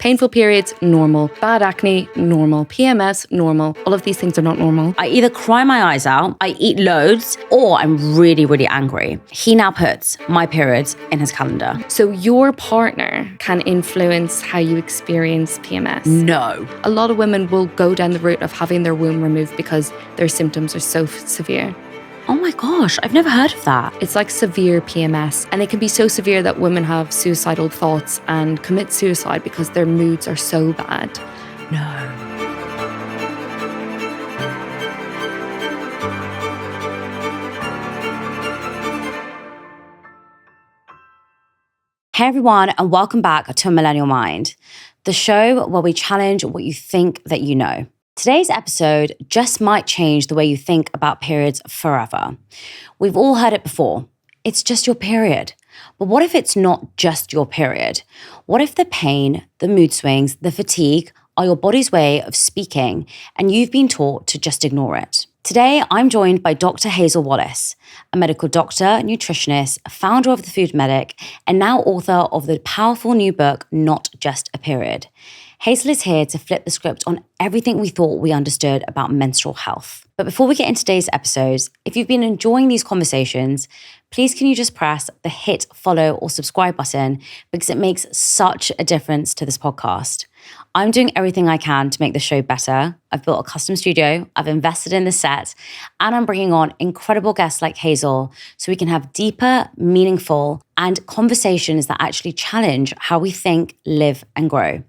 Painful periods, normal. Bad acne, normal. PMS, normal. All of these things are not normal. I either cry my eyes out, I eat loads, or I'm really, really angry. He now puts my periods in his calendar. So your partner can influence how you experience PMS? No. A lot of women will go down the route of having their womb removed because their symptoms are so severe. Oh my gosh, I've never heard of that. It's like severe PMS, and it can be so severe that women have suicidal thoughts and commit suicide because their moods are so bad. No. Hey everyone, and welcome back to A Millennial Mind, the show where we challenge what you think that you know. Today's episode just might change the way you think about periods forever. We've all heard it before. It's just your period. But what if it's not just your period? What if the pain, the mood swings, the fatigue are your body's way of speaking and you've been taught to just ignore it? Today, I'm joined by Dr. Hazel Wallace, a medical doctor, nutritionist, founder of The Food Medic, and now author of the powerful new book, Not Just a Period. Hazel is here to flip the script on everything we thought we understood about menstrual health. But before we get into today's episodes, if you've been enjoying these conversations, please can you just press the hit, follow, or subscribe button because it makes such a difference to this podcast. I'm doing everything I can to make the show better. I've built a custom studio, I've invested in the set, and I'm bringing on incredible guests like Hazel so we can have deeper, meaningful, and conversations that actually challenge how we think, live, and grow.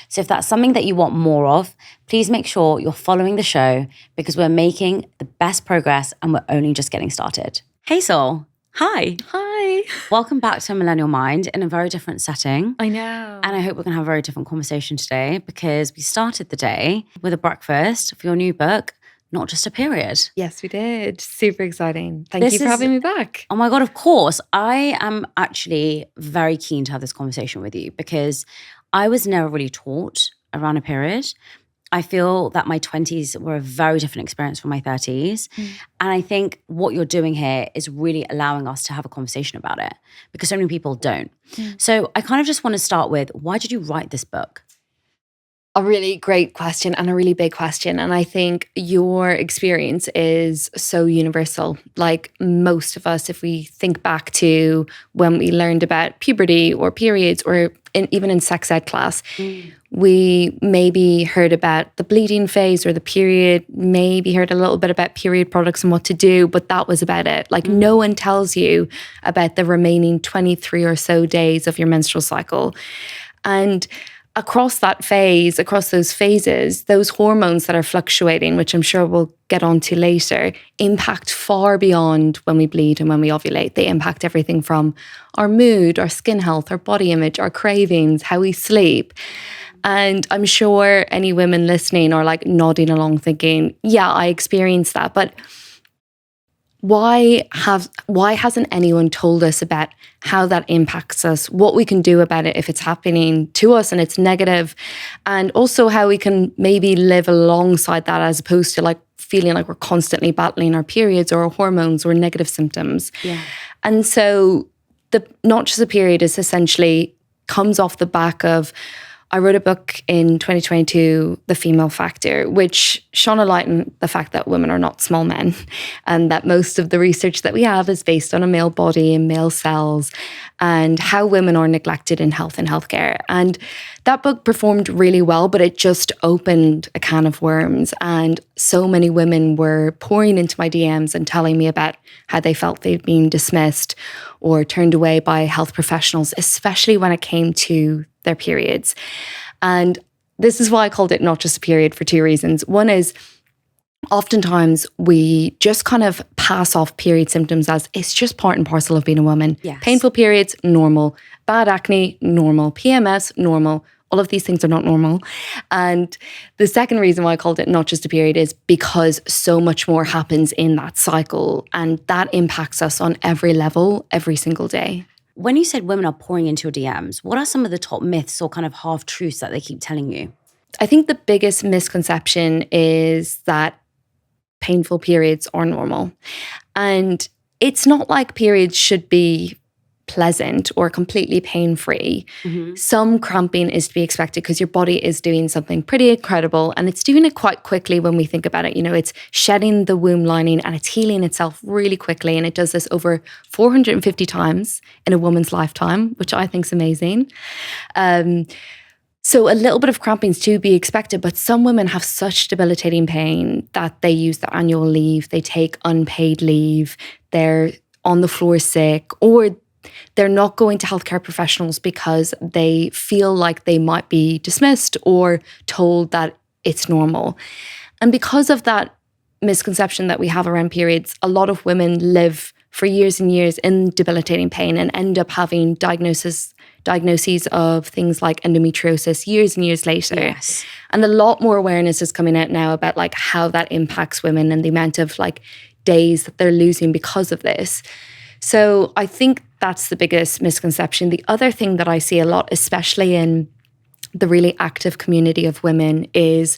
So if that's something that you want more of, please make sure you're following the show because we're making the best progress and we're only just getting started. Hazel, hi. Hi. Welcome back to A Millennial Mind in a very different setting. I know. And I hope we're going to have a very different conversation today because we started the day with a breakfast for your new book, Not Just a Period. Yes, we did. Super exciting. Thank you for having me back. Oh my God, of course. I am actually very keen to have this conversation with you because I was never really taught around a period. I feel that my 20s were a very different experience from my 30s. And I think what you're doing here is really allowing us to have a conversation about it because so many people don't. So I kind of just want to start with, why did you write this book? A really great question and a really big question. And I think your experience is so universal. Like most of us, if we think back to when we learned about puberty or periods or even in sex ed class, we maybe heard about the bleeding phase or the period, maybe heard a little bit about period products and what to do, but that was about it. Like no one tells you about the remaining 23 or so days of your menstrual cycle. And across that phase, across those phases, those hormones that are fluctuating, which I'm sure we'll get onto later, impact far beyond when we bleed and when we ovulate. They impact everything from our mood, our skin health, our body image, our cravings, how we sleep. And I'm sure any women listening are like nodding along thinking, yeah, I experienced that. But why hasn't anyone told us about how that impacts us, what we can do about it if it's happening to us and it's negative, and also how we can maybe live alongside that as opposed to like feeling like we're constantly battling our periods or our hormones or negative symptoms. Yeah. And so the Not Just a Period is essentially comes off the back of, I wrote a book in 2022, The Female Factor, which shone a light on the fact that women are not small men and that most of the research that we have is based on a male body and male cells and how women are neglected in health and healthcare. And that book performed really well, but it just opened a can of worms. And so many women were pouring into my DMs and telling me about how they felt they'd been dismissed or turned away by health professionals, especially when it came to their periods. And this is why I called it Not Just a Period for two reasons. One is oftentimes we just kind of pass off period symptoms as it's just part and parcel of being a woman. Yes. Painful periods, normal. Bad acne, normal. PMS, normal. All of these things are not normal. And the second reason why I called it Not Just a Period is because so much more happens in that cycle and that impacts us on every level, every single day. When you said women are pouring into your DMs, what are some of the top myths or kind of half-truths that they keep telling you? I think the biggest misconception is that painful periods are normal. And it's not like periods should be pleasant or completely pain-free. Some cramping is to be expected because your body is doing something pretty incredible, and it's doing it quite quickly when we think about it. You know, it's shedding the womb lining and it's healing itself really quickly, and it does this over 450 times in a woman's lifetime, which I think is amazing. So a little bit of cramping is to be expected, but some women have such debilitating pain that they use their annual leave, they take unpaid leave, they're on the floor sick, or they're not going to healthcare professionals because they feel like they might be dismissed or told that it's normal. And because of that misconception that we have around periods, a lot of women live for years and years in debilitating pain and end up having diagnoses of things like endometriosis years and years later. Yes. And a lot more awareness is coming out now about like how that impacts women and the amount of like days that they're losing because of this. So I think that's the biggest misconception. The other thing that I see a lot, especially in the really active community of women, is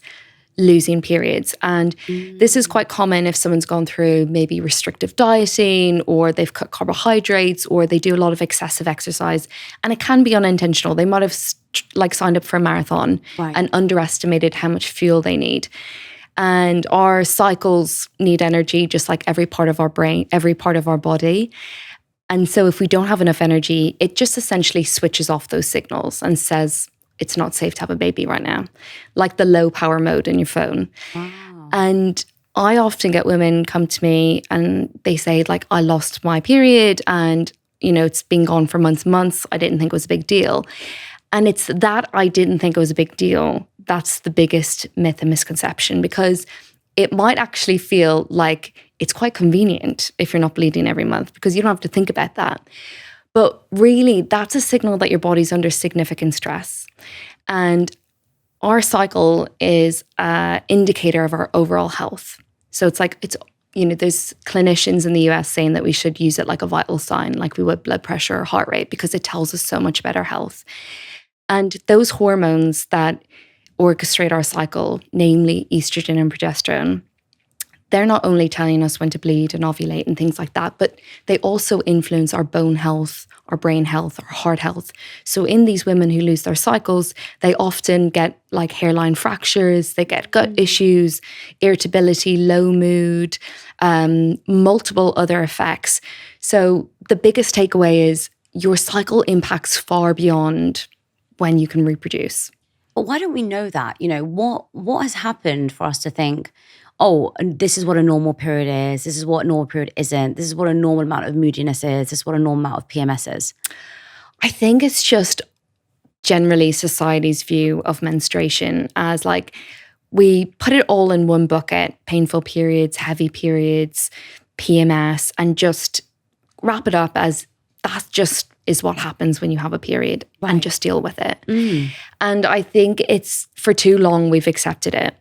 losing periods. And this is quite common if someone's gone through maybe restrictive dieting, or they've cut carbohydrates, or they do a lot of excessive exercise. And it can be unintentional. They might have signed up for a marathon and underestimated how much fuel they need. And our cycles need energy, just like every part of our brain, every part of our body. And so if we don't have enough energy, it just essentially switches off those signals and says, it's not safe to have a baby right now, like the low power mode in your phone. Wow. And I often get women come to me and they say, like, I lost my period and, you know, it's been gone for months and months. I didn't think it was a big deal. And it's that I didn't think it was a big deal. That's the biggest myth and misconception, because it might actually feel like it's quite convenient if you're not bleeding every month because you don't have to think about that. But really, that's a signal that your body's under significant stress. And our cycle is an indicator of our overall health. So it's like, there's clinicians in the US saying that we should use it like a vital sign, like we would blood pressure or heart rate, because it tells us so much about our health. And those hormones that orchestrate our cycle, namely estrogen and progesterone, they're not only telling us when to bleed and ovulate and things like that, but they also influence our bone health, our brain health, our heart health. So in these women who lose their cycles, they often get like hairline fractures, they get gut issues, irritability, low mood, multiple other effects. So the biggest takeaway is your cycle impacts far beyond when you can reproduce. But why don't we know that? You know, what has happened for us to think, oh, this is what a normal period is. This is what a normal period isn't. This is what a normal amount of moodiness is. This is what a normal amount of PMS is. I think it's just generally society's view of menstruation as like, we put it all in one bucket: painful periods, heavy periods, PMS, and just wrap it up as that just is what happens when you have a period, and just deal with it. And I think it's, for too long, we've accepted it.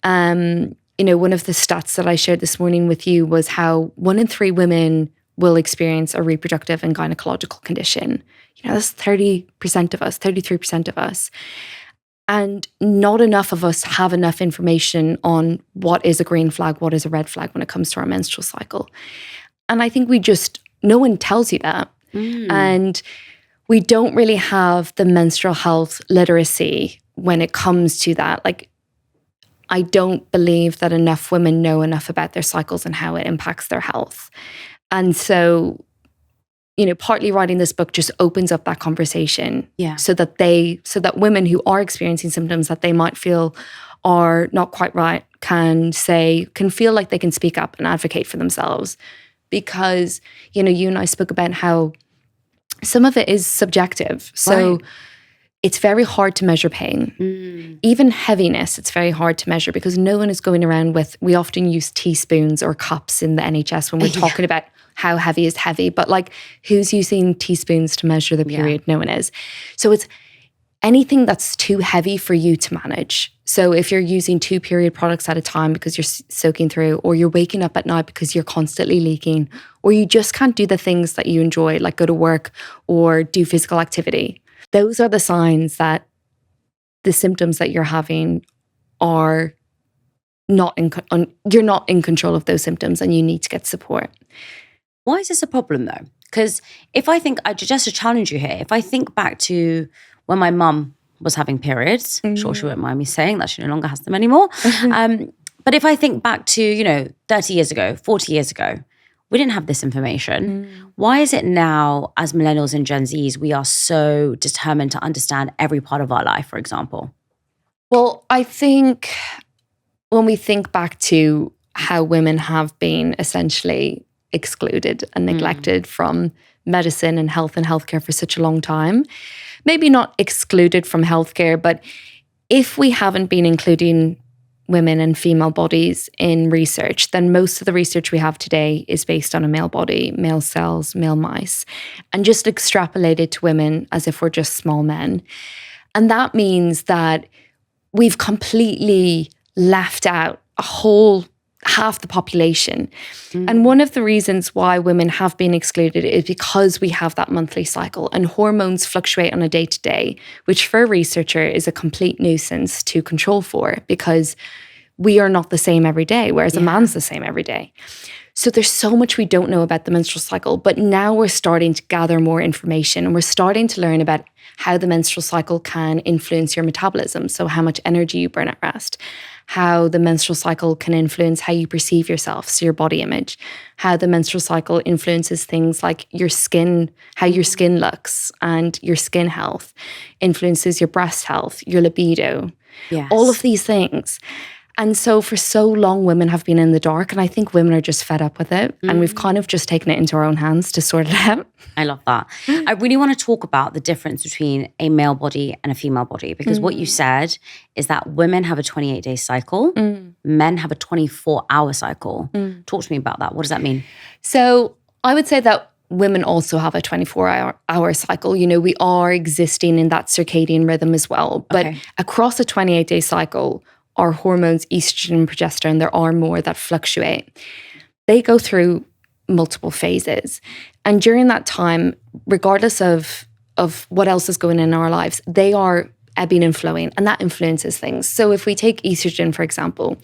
One of the stats that I shared this morning with you was how 1 in 3 women will experience a reproductive and gynecological condition. That's 30% of us, 33% of us. And not enough of us have enough information on what is a green flag, what is a red flag when it comes to our menstrual cycle. And I think no one tells you that. And we don't really have the menstrual health literacy when it comes to that. Like, I don't believe that enough women know enough about their cycles and how it impacts their health. And so, partly writing this book just opens up that conversation, so that women who are experiencing symptoms that they might feel are not quite right can feel like they can speak up and advocate for themselves. Because, you and I spoke about how some of it is subjective. So it's very hard to measure pain. Even heaviness, it's very hard to measure because no one is going around we often use teaspoons or cups in the NHS when we're talking about how heavy is heavy. But like, who's using teaspoons to measure the period? No one is. So it's anything that's too heavy for you to manage. So if you're using 2 period products at a time because you're soaking through, or you're waking up at night because you're constantly leaking, or you just can't do the things that you enjoy, like go to work or do physical activity, those are the signs that the symptoms that you're having are you're not in control of those symptoms, and you need to get support. Why is this a problem though? Because if I think, just to challenge you here, if I think back to when my mum was having periods, I'm sure she won't mind me saying that she no longer has them anymore. But if I think back to, 30 years ago, 40 years ago, we didn't have this information. Why is it now, as millennials and Gen Zs, we are so determined to understand every part of our life, for example? Well, I think when we think back to how women have been essentially excluded and neglected from medicine and healthcare for such a long time, maybe not excluded from healthcare, but if we haven't been including women and female bodies in research, then most of the research we have today is based on a male body, male cells, male mice, and just extrapolated to women as if we're just small men. And that means that we've completely left out a whole half the population. And one of the reasons why women have been excluded is because we have that monthly cycle and hormones fluctuate on a day-to-day, which for a researcher is a complete nuisance to control for because we are not the same every day, whereas a man's the same every day. So there's so much we don't know about the menstrual cycle, but now we're starting to gather more information and we're starting to learn about how the menstrual cycle can influence your metabolism, so how much energy you burn at rest, how the menstrual cycle can influence how you perceive yourself, so your body image, how the menstrual cycle influences things like your skin, how your skin looks and your skin health, influences your breast health, your libido, all of these things. And so for so long, women have been in the dark, and I think women are just fed up with it. And we've kind of just taken it into our own hands to sort it out. I love that. I really want to talk about the difference between a male body and a female body, because what you said is that women have a 28-day cycle, men have a 24-hour cycle. Talk to me about that. What does that mean? So I would say that women also have a 24-hour cycle. We are existing in that circadian rhythm as well. But across a 28-day cycle, our hormones, estrogen and progesterone, there are more that fluctuate. They go through multiple phases. And during that time, regardless of what else is going on in our lives, they are ebbing and flowing, and that influences things. So if we take estrogen, for example,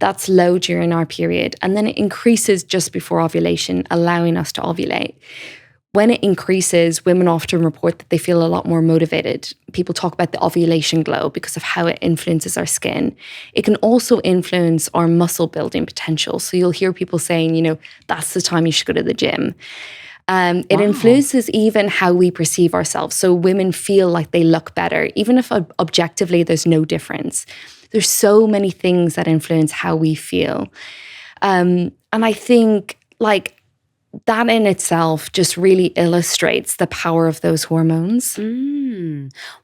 that's low during our period, and then it increases just before ovulation, allowing us to ovulate. When it increases, women often report that they feel a lot more motivated. People talk about the ovulation glow because of how it influences our skin. It can also influence our muscle building potential. So you'll hear people saying, that's the time you should go to the gym. It influences even how we perceive ourselves. So women feel like they look better, even if objectively there's no difference. There's so many things that influence how we feel. And I think that in itself just really illustrates the power of those hormones.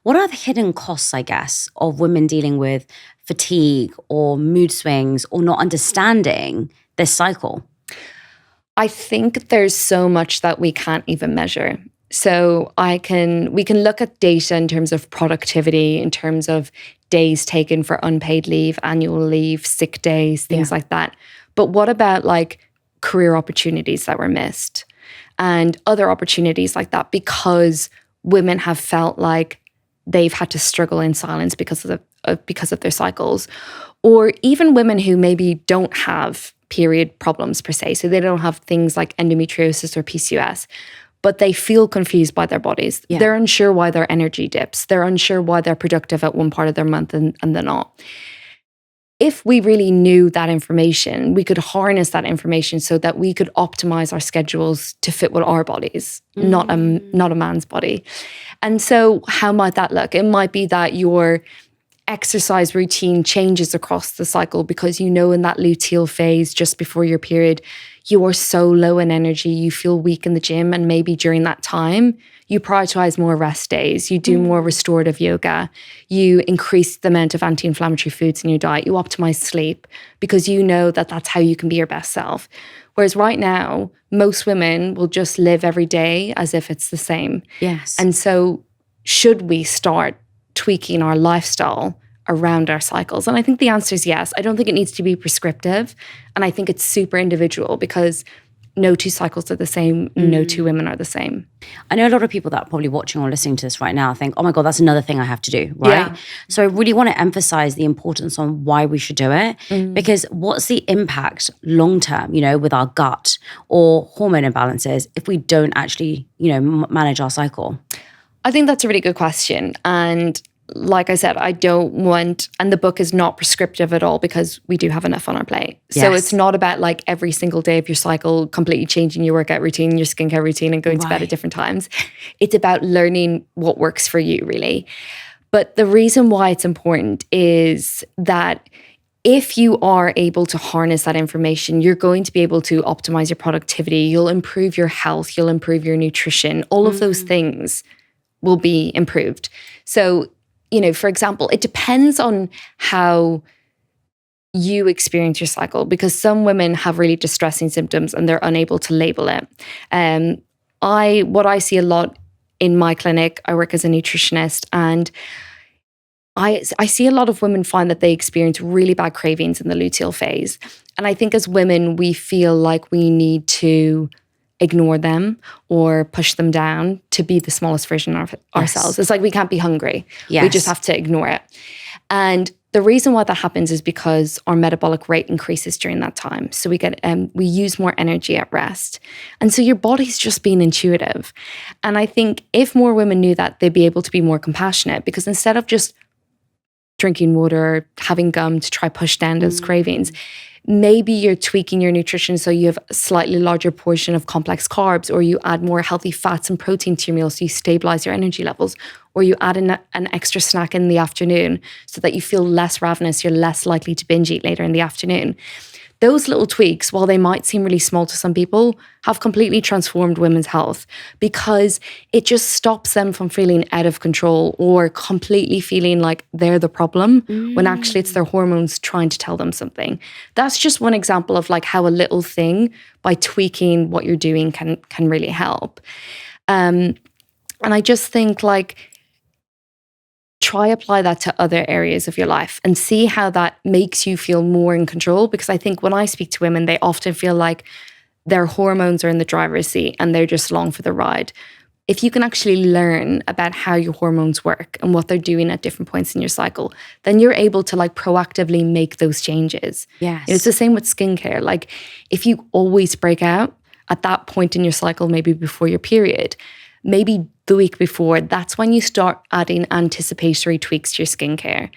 What are the hidden costs, I guess, of women dealing with fatigue or mood swings or not understanding this cycle? I think there's so much that we can't even measure. So we can look at data in terms of productivity, in terms of days taken for unpaid leave, annual leave, sick days, things like that. But what about career opportunities that were missed and other opportunities like that, because women have felt like they've had to struggle in silence because of their cycles, or even women who maybe don't have period problems per se, so they don't have things like endometriosis or PCOS, but they feel confused by their bodies. They're unsure why their energy dips. They're unsure why they're productive at one part of their month and they're not. If we really knew that information, we could harness that information so that we could optimize our schedules to fit with our bodies, not a man's body. And so how might that look? It might be that your exercise routine changes across the cycle because in that luteal phase just before your period, you are so low in energy, you feel weak in the gym, and maybe during that time, you prioritize more rest days, you do more restorative yoga, you increase the amount of anti-inflammatory foods in your diet, you optimize sleep because you know that that's how you can be your best self. Whereas right now, most women will just live every day as if it's the same. Yes. And so should we start tweaking our lifestyle around our cycles? And I think the answer is yes. I don't think it needs to be prescriptive. And I think it's super individual because no two cycles are the same, no two women are the same. I know a lot of people that are probably watching or listening to this right now think, oh my God, that's another thing I have to do, right? Yeah. So I really want to emphasize the importance on why we should do it, because what's the impact long term, with our gut or hormone imbalances if we don't actually, manage our cycle? I think that's a really good question. And like I said, I don't want, and the book is not prescriptive at all because we do have enough on our plate. So it's not about like every single day of your cycle completely changing your workout routine, your skincare routine, and going to bed at different times. It's about learning what works for you, really. But the reason why it's important is that if you are able to harness that information, you're going to be able to optimize your productivity. You'll improve your health. You'll improve your nutrition. All of those things will be improved. So, for example, it depends on how you experience your cycle, because some women have really distressing symptoms and they're unable to label it. What I see a lot in my clinic, I work as a nutritionist, and I see a lot of women find that they experience really bad cravings in the luteal phase. And I think as women, we feel like we need to ignore them or push them down to be the smallest version of ourselves. It's like we can't be hungry. We just have to ignore it. And the reason why that happens is because our metabolic rate increases during that time. So we use more energy at rest. And so your body's just being intuitive. And I think if more women knew that, they'd be able to be more compassionate, because instead of just drinking water, having gum to try push down those cravings, maybe you're tweaking your nutrition so you have a slightly larger portion of complex carbs, or you add more healthy fats and protein to your meal so you stabilize your energy levels, or you add an extra snack in the afternoon so that you feel less ravenous, you're less likely to binge eat later in the afternoon. Those little tweaks, while they might seem really small to some people, have completely transformed women's health, because it just stops them from feeling out of control or completely feeling like they're the problem when actually it's their hormones trying to tell them something. That's just one example of like how a little thing by tweaking what you're doing can really help. And I just think like, try apply that to other areas of your life and see how that makes you feel more in control. Because I think when I speak to women, they often feel like their hormones are in the driver's seat and they're just along for the ride. If you can actually learn about how your hormones work and what they're doing at different points in your cycle, then you're able to like proactively make those changes. Yes. It's the same with skincare. Like if you always break out at that point in your cycle, maybe before your period, maybe the week before, that's when you start adding anticipatory tweaks to your skincare.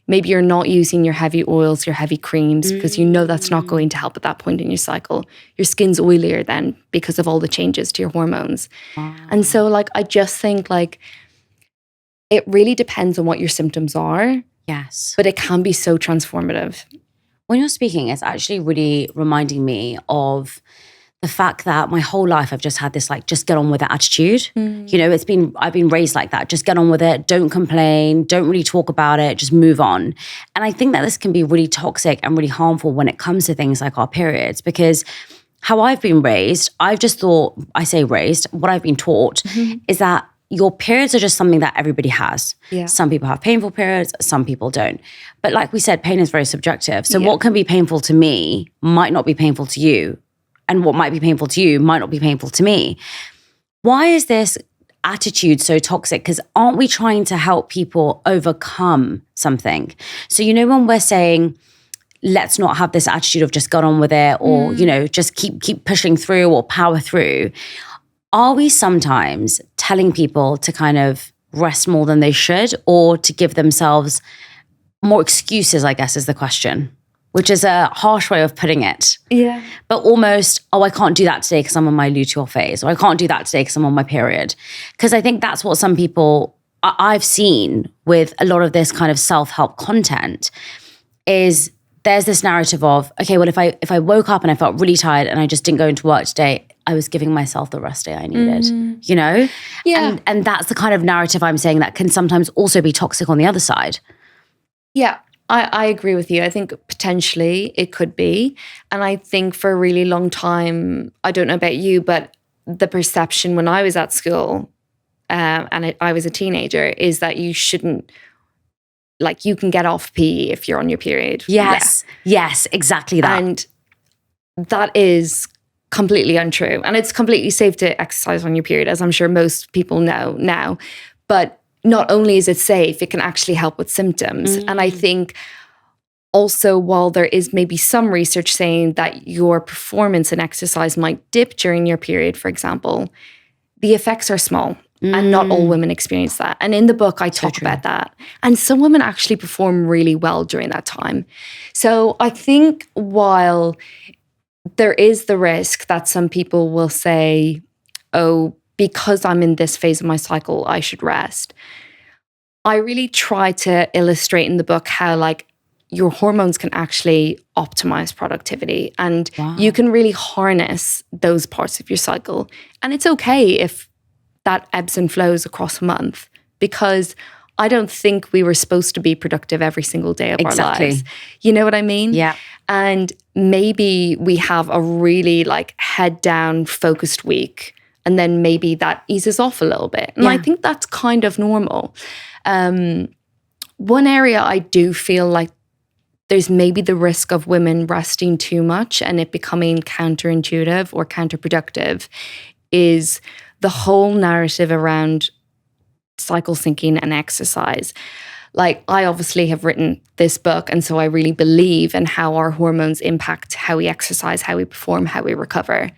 Maybe you're not using your heavy oils, your heavy creams, because you know that's not going to help at that point in your cycle. Your skin's oilier then because of all the changes to your hormones. Wow. And so like, I just think like, it really depends on what your symptoms are. Yes. But it can be so transformative. When you're speaking, it's actually really reminding me of the fact that my whole life I've just had this like, just get on with it attitude. I've been raised like that. Just get on with it. Don't complain. Don't really talk about it. Just move on. And I think that this can be really toxic and really harmful when it comes to things like our periods, because how I've been raised, I've just thought, I say raised, what I've been taught is that your periods are just something that everybody has. Yeah. Some people have painful periods, some people don't. But like we said, pain is very subjective. So what can be painful to me might not be painful to you. And what might be painful to you might not be painful to me. Why is this attitude so toxic? Because aren't we trying to help people overcome something? So, when we're saying, let's not have this attitude of just get on with it, or, just keep pushing through or power through, are we sometimes telling people to kind of rest more than they should, or to give themselves more excuses, I guess is the question? Which is a harsh way of putting it. Yeah. But almost, I can't do that today because I'm on my luteal phase, or I can't do that today because I'm on my period. Because I think that's what some people I've seen with a lot of this kind of self-help content is there's this narrative of, okay, well, if I woke up and I felt really tired and I just didn't go into work today, I was giving myself the rest day I needed, Yeah. And that's the kind of narrative I'm saying that can sometimes also be toxic on the other side. Yeah. I agree with you. I think potentially it could be. And I think for a really long time, I don't know about you, but the perception when I was at school I was a teenager is that you shouldn't, like you can get off PE if you're on your period. Yes, exactly that. And that is completely untrue. And it's completely safe to exercise on your period, as I'm sure most people know now. But not only is it safe, it can actually help with symptoms. And I think also, while there is maybe some research saying that your performance in exercise might dip during your period, for example, the effects are small. And not all women experience that. And in the book, I talk about that. And some women actually perform really well during that time. So I think while there is the risk that some people will say, oh, because I'm in this phase of my cycle, I should rest. I really try to illustrate in the book how like your hormones can actually optimize productivity, and you can really harness those parts of your cycle. And it's okay if that ebbs and flows across a month, because I don't think we were supposed to be productive every single day of our lives. You know what I mean? Yeah. And maybe we have a really like head down focused week, and then maybe that eases off a little bit. And I think that's kind of normal. One area I do feel like there's maybe the risk of women resting too much and it becoming counterintuitive or counterproductive is the whole narrative around cycle syncing and exercise. Like, I obviously have written this book, and so I really believe in how our hormones impact how we exercise, how we perform, how we recover.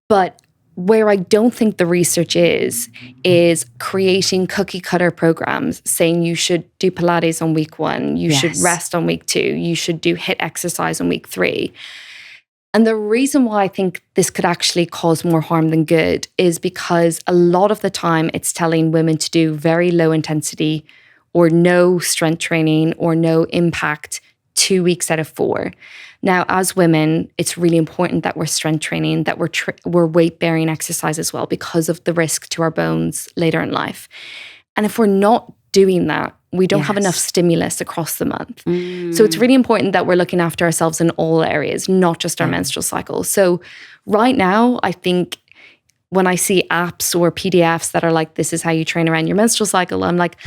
But where I don't think the research is creating cookie cutter programs saying you should do Pilates on week 1, you should rest on week 2, you should do HIIT exercise on week 3. And the reason why I think this could actually cause more harm than good is because a lot of the time it's telling women to do very low intensity or no strength training or no impact 2 weeks out of 4. Now, as women, it's really important that we're strength training, that we're weight-bearing exercise as well, because of the risk to our bones later in life. And if we're not doing that, we don't have enough stimulus across the month. So it's really important that we're looking after ourselves in all areas, not just our menstrual cycle. So right now, I think when I see apps or PDFs that are like, this is how you train around your menstrual cycle, I'm like,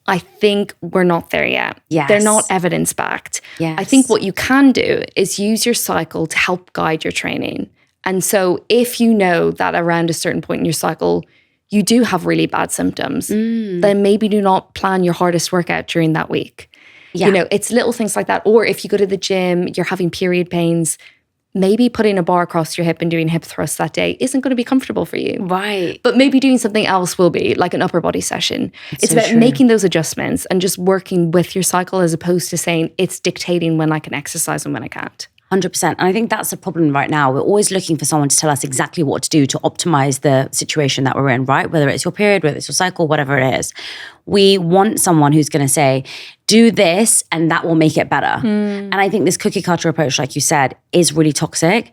I think we're not there yet. They're not evidence-backed. I think what you can do is use your cycle to help guide your training. And so if you know that around a certain point in your cycle, you do have really bad symptoms, then maybe do not plan your hardest workout during that week. You know, it's little things like that. Or if you go to the gym, you're having period pains, maybe putting a bar across your hip and doing hip thrusts that day isn't going to be comfortable for you. But maybe doing something else will be, like an upper body session. It's about making those adjustments and just working with your cycle, as opposed to saying it's dictating when I can exercise and when I can't. 100%. And I think that's the problem right now. We're always looking for someone to tell us exactly what to do to optimize the situation that we're in, right? Whether it's your period, whether it's your cycle, whatever it is. We want someone who's going to say, do this and that will make it better. And I think this cookie cutter approach, like you said, is really toxic.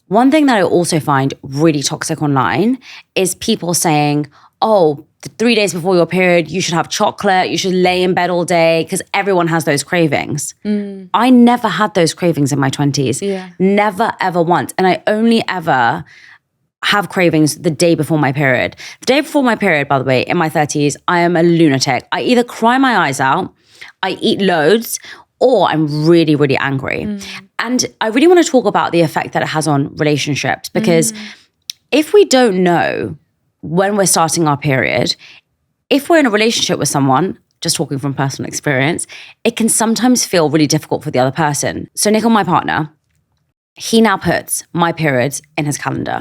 One thing that I also find really toxic online is people saying, oh, the 3 days before your period, you should have chocolate, you should lay in bed all day, because everyone has those cravings. I never had those cravings in my 20s. Never, ever once. And I only ever have cravings the day before my period. The day before my period, by the way, in my 30s, I am a lunatic. I either cry my eyes out, I eat loads, or I'm really, really angry. And I really want to talk about the effect that it has on relationships, because if we don't know when we're starting our period, if we're in a relationship with someone, just talking from personal experience, it can sometimes feel really difficult for the other person. So Nikhil, my partner, he now puts my periods in his calendar.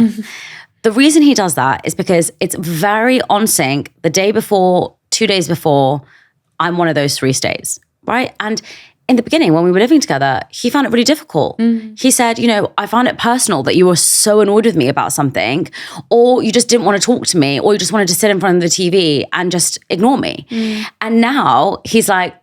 The reason he does that is because it's very on sync. The day before, 2 days before, I'm one of those 3 states, right? And in the beginning, when we were living together, he found it really difficult. He said, you know, I found it personal that you were so annoyed with me about something, or you just didn't want to talk to me, or you just wanted to sit in front of the TV and just ignore me. And now he's like,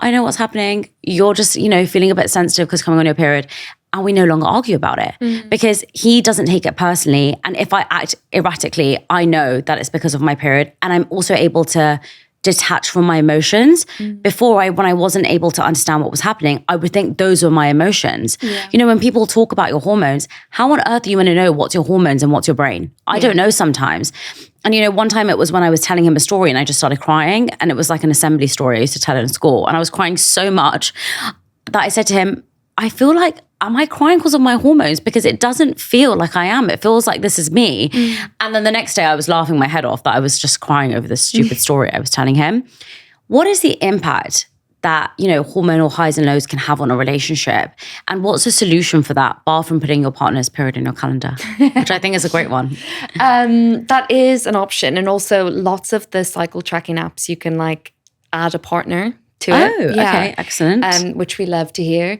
I know what's happening. You're just, you know, feeling a bit sensitive because coming on your period. And we no longer argue about it because he doesn't take it personally. And if I act erratically, I know that it's because of my period. And I'm also able to detach from my emotions. Before, when I wasn't able to understand what was happening, I would think those were my emotions. You know, when people talk about your hormones, how on earth are you going to know what's your hormones and what's your brain? I don't know sometimes. And you know, one time it was when I was telling him a story and I just started crying, and it was like an assembly story I used to tell in school. And I was crying so much that I said to him, I feel like am I crying because of my hormones? Because it doesn't feel like I am. It feels like this is me. And then the next day I was laughing my head off that I was just crying over this stupid story I was telling him. What is the impact that, hormonal highs and lows can have on a relationship? And what's the solution for that, bar from putting your partner's period in your calendar, which I think is a great one? That is an option. And also lots of the cycle tracking apps, you can add a partner to it. Oh, okay, excellent. Which we love to hear.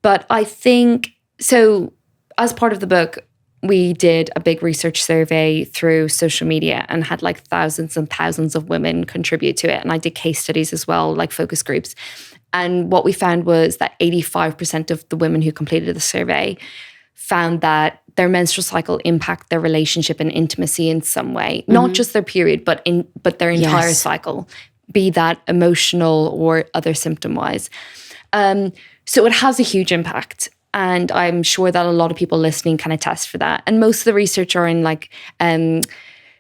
But I think, so as part of the book, we did a big research survey through social media and had thousands and thousands of women contribute to it. And I did case studies as well, focus groups. And what we found was that 85% of the women who completed the survey found that their menstrual cycle impact their relationship and intimacy in some way, not just their period, but their entire cycle, be that emotional or other symptom-wise. So it has a huge impact. And I'm sure that a lot of people listening can attest for that. And most of the research are in kind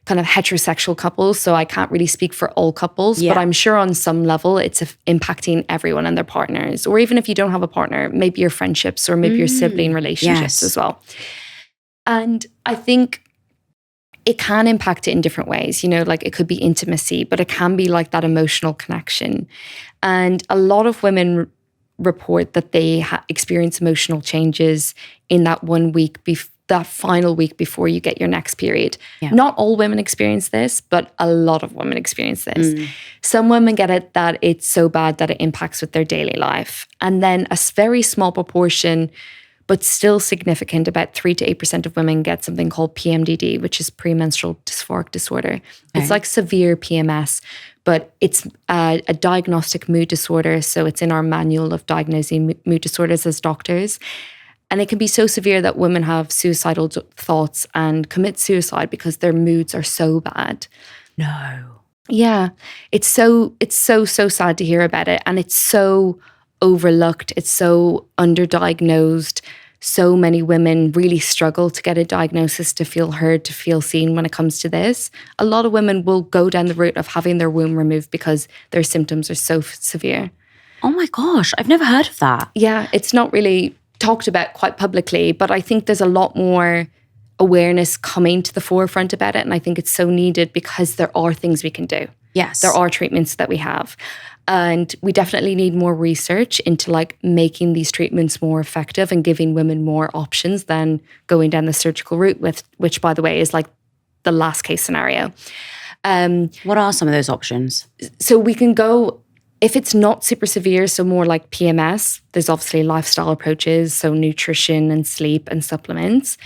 of heterosexual couples. So I can't really speak for all couples, but I'm sure on some level it's impacting everyone and their partners. Or even if you don't have a partner, maybe your friendships or maybe your sibling relationships as well. And I think it can impact it in different ways. It could be intimacy, but it can be that emotional connection. And a lot of women report that they experience emotional changes in that 1 week, that final week before you get your next period. Yeah. Not all women experience this, but a lot of women experience this. Some women get it that it's so bad that it impacts with their daily life. And then a very small proportion, but still significant, about 3 to 8% of women get something called PMDD, which is premenstrual dysphoric disorder. Okay. It's like severe PMS, but it's a diagnostic mood disorder. So it's in our manual of diagnosing mood disorders as doctors. And it can be so severe that women have suicidal thoughts and commit suicide because their moods are so bad. No. Yeah. It's so sad to hear about it. And it's so overlooked. It's so underdiagnosed. So many women really struggle to get a diagnosis, to feel heard, to feel seen when it comes to this. A lot of women will go down the route of having their womb removed because their symptoms are so severe. Oh my gosh, I've never heard of that. Yeah, it's not really talked about quite publicly, but I think there's a lot more awareness coming to the forefront about it. And I think it's so needed because there are things we can do. Yes. There are treatments that we have. And we definitely need more research into making these treatments more effective and giving women more options than going down the surgical route, which by the way is the last case scenario. What are some of those options? So we can go, if it's not super severe, so more like PMS, there's obviously lifestyle approaches, so nutrition and sleep and supplements.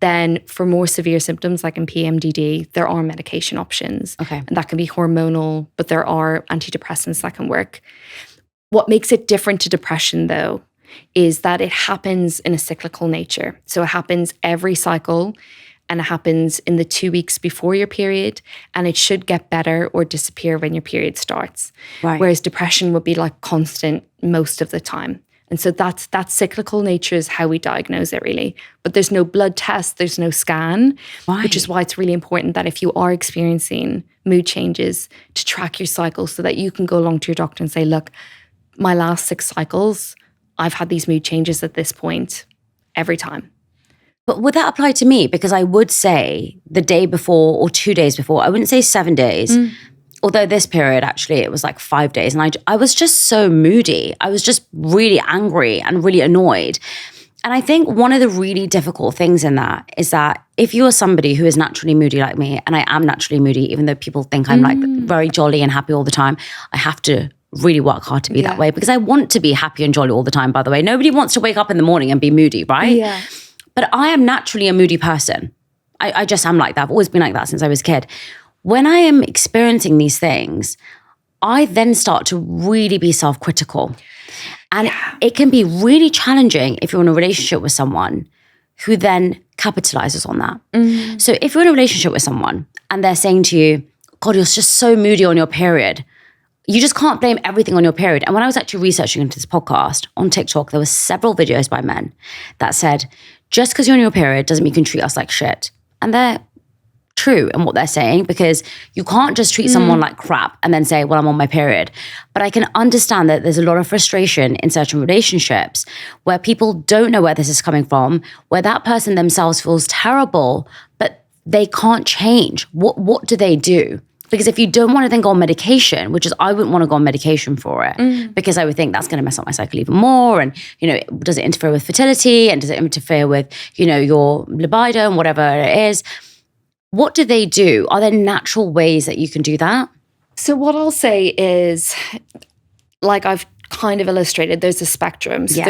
Then for more severe symptoms like in PMDD, there are medication options. Okay. And that can be hormonal, but there are antidepressants that can work. What makes it different to depression though, is that it happens in a cyclical nature. So it happens every cycle and it happens in the 2 weeks before your period, and it should get better or disappear when your period starts. Right. Whereas depression would be constant most of the time. And so that cyclical nature is how we diagnose it really. But there's no blood test, there's no scan, which is why it's really important that if you are experiencing mood changes, to track your cycle so that you can go along to your doctor and say, look, my last 6 cycles, I've had these mood changes at this point every time. But would that apply to me? Because I would say the day before or 2 days before, I wouldn't say 7 days. Although this period, actually, it was 5 days. And I was just so moody. I was just really angry and really annoyed. And I think one of the really difficult things in that is that if you are somebody who is naturally moody like me, and I am naturally moody, even though people think I'm very jolly and happy all the time, I have to really work hard to be that way because I want to be happy and jolly all the time, by the way. Nobody wants to wake up in the morning and be moody, right? Yeah. But I am naturally a moody person. I just am like that. I've always been like that since I was a kid. When I am experiencing these things, I then start to really be self-critical. And it can be really challenging if you're in a relationship with someone who then capitalizes on that. So if you're in a relationship with someone and they're saying to you, God, you're just so moody on your period, you just can't blame everything on your period. And when I was actually researching into this podcast on TikTok, there were several videos by men that said, just because you're on your period doesn't mean you can treat us like shit. And they're true in what they're saying, because you can't just treat someone like crap and then say, well, I'm on my period. But I can understand that there's a lot of frustration in certain relationships where people don't know where this is coming from, where that person themselves feels terrible, but they can't change. What do they do? Because if you don't want to then go on medication, which is, I wouldn't want to go on medication for it, because I would think that's going to mess up my cycle even more. And, does it interfere with fertility? And does it interfere with, your libido and whatever it is? What do they do? Are there natural ways that you can do that? So what I'll say is, like I've kind of illustrated, there's a spectrum. So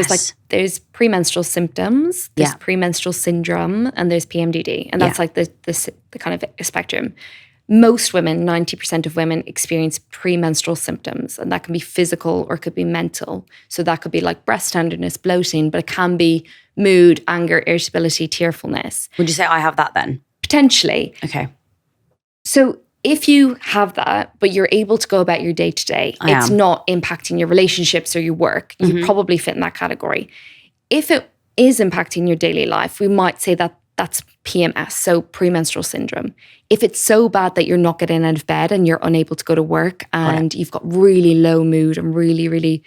there's premenstrual symptoms, there's premenstrual syndrome, and there's PMDD. And that's like the kind of spectrum. Most women, 90% of women, experience premenstrual symptoms, and that can be physical or it could be mental. So that could be like breast tenderness, bloating, but it can be mood, anger, irritability, tearfulness. Would you say I have that then? Potentially. Okay. So if you have that, but you're able to go about your day to day, it's not impacting your relationships or your work, you probably fit in that category. If it is impacting your daily life, we might say that that's PMS, so premenstrual syndrome. If it's so bad that you're not getting out of bed and you're unable to go to work and you've got really low mood and really, really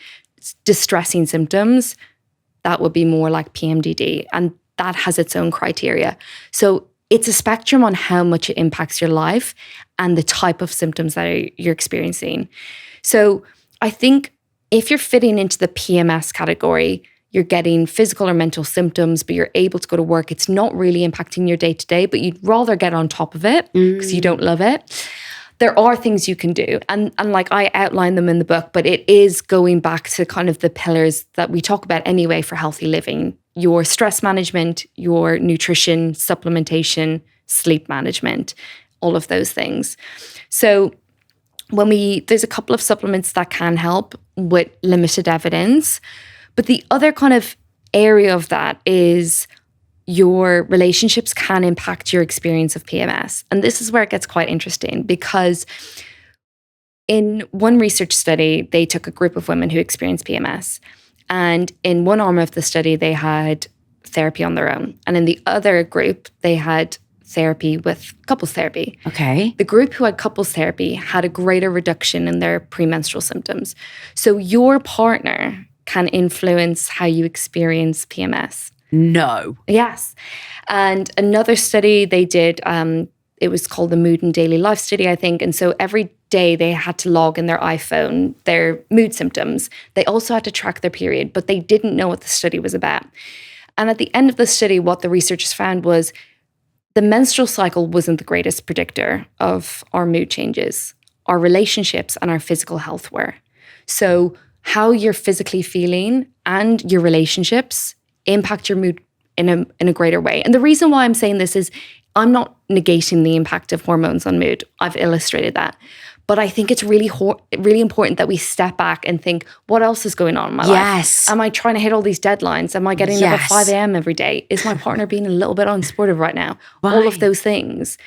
distressing symptoms, that would be more like PMDD. And that has its own criteria. So it's a spectrum on how much it impacts your life and the type of symptoms that you're experiencing. So I think if you're fitting into the PMS category, you're getting physical or mental symptoms, but you're able to go to work. It's not really impacting your day to day, but you'd rather get on top of it because you don't love it. There are things you can do. And like I outline them in the book, but it is going back to kind of the pillars that we talk about anyway for healthy living. Your stress management, your nutrition, supplementation, sleep management, all of those things. So there's a couple of supplements that can help with limited evidence. But the other kind of area of that is your relationships can impact your experience of PMS. And this is where it gets quite interesting, because in one research study, they took a group of women who experienced PMS. And in one arm of the study, they had therapy on their own. And in the other group, they had therapy with couples therapy. Okay. The group who had couples therapy had a greater reduction in their premenstrual symptoms. So your partner can influence how you experience PMS. No. Yes. And another study they did, it was called the Mood and Daily Life Study, I think. And so every day they had to log in their iPhone their mood symptoms. They also had to track their period, but they didn't know what the study was about. And at the end of the study, what the researchers found was the menstrual cycle wasn't the greatest predictor of our mood changes. Our relationships and our physical health were. So how you're physically feeling and your relationships impact your mood in a greater way. And the reason why I'm saying this is I'm not negating the impact of hormones on mood. I've illustrated that. But I think it's really important that we step back and think, what else is going on in my life? Am I trying to hit all these deadlines? Am I getting up at 5 a.m. every day? Is my partner being a little bit unsupportive right now? All of those things.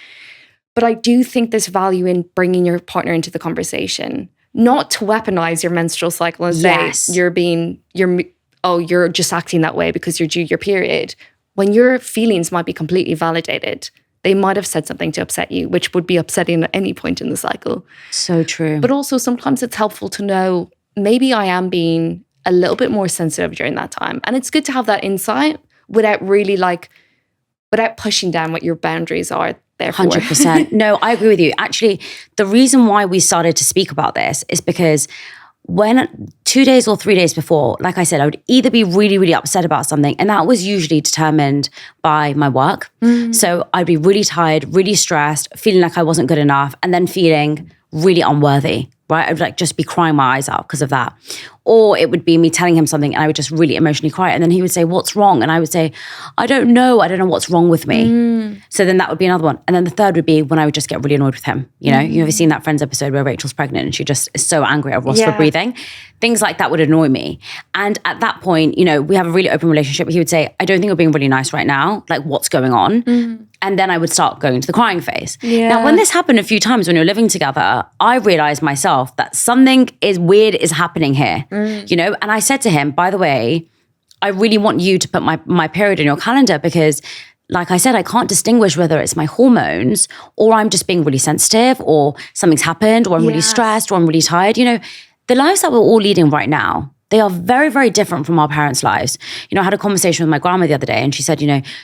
But I do think there's value in bringing your partner into the conversation. Not to weaponize your menstrual cycle and say you're just acting that way because you're due your period. When your feelings might be completely validated. They might have said something to upset you, which would be upsetting at any point in the cycle. So true. But also sometimes it's helpful to know maybe I am being a little bit more sensitive during that time. And it's good to have that insight without pushing down what your boundaries are. Therefore. 100%. No, I agree with you. Actually, the reason why we started to speak about this is because when 2 days or 3 days before, like I said, I would either be really, really upset about something, and that was usually determined by my work. So I'd be really tired, really stressed, feeling like I wasn't good enough, and then feeling really unworthy, right? I would just be crying my eyes out because of that. Or it would be me telling him something and I would just really emotionally cry. And then he would say, what's wrong? And I would say, I don't know what's wrong with me. So then that would be another one. And then the third would be when I would just get really annoyed with him. You know, you ever seen that Friends episode where Rachel's pregnant and she just is so angry at Ross for breathing? Things like that would annoy me. And at that point, we have a really open relationship. He would say, I don't think you're being really nice right now. Like, what's going on? And then I would start going to the crying phase. Now, when this happened a few times when you're living together, I realized myself that something weird is happening here. And I said to him, by the way, I really want you to put my period in your calendar because like I said, I can't distinguish whether it's my hormones or I'm just being really sensitive or something's happened or I'm really stressed or I'm really tired. The lives that we're all leading right now, they are very, very different from our parents' lives. I had a conversation with my grandma the other day and she said,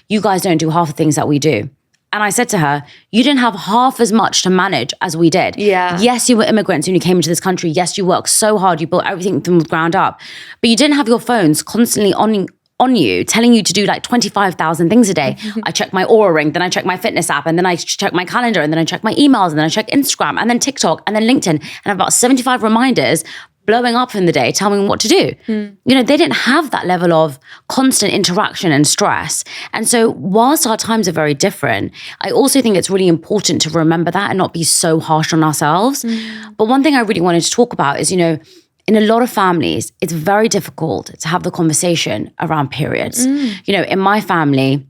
you guys don't do half the things that we do. And I said to her, you didn't have half as much to manage as we did. Yeah. Yes, you were immigrants when you came into this country. Yes, you worked so hard. You built everything from the ground up. But you didn't have your phones constantly on you, telling you to do like 25,000 things a day. I check my Aura Ring, then I check my fitness app, and then I check my calendar, and then I check my emails, and then I check Instagram, and then TikTok, and then LinkedIn, and I have about 75 reminders blowing up in the day telling me what to do. They didn't have that level of constant interaction and stress. And so whilst our times are very different, I also think it's really important to remember that and not be so harsh on ourselves. But one thing I really wanted to talk about is, in a lot of families, it's very difficult to have the conversation around periods. In my family,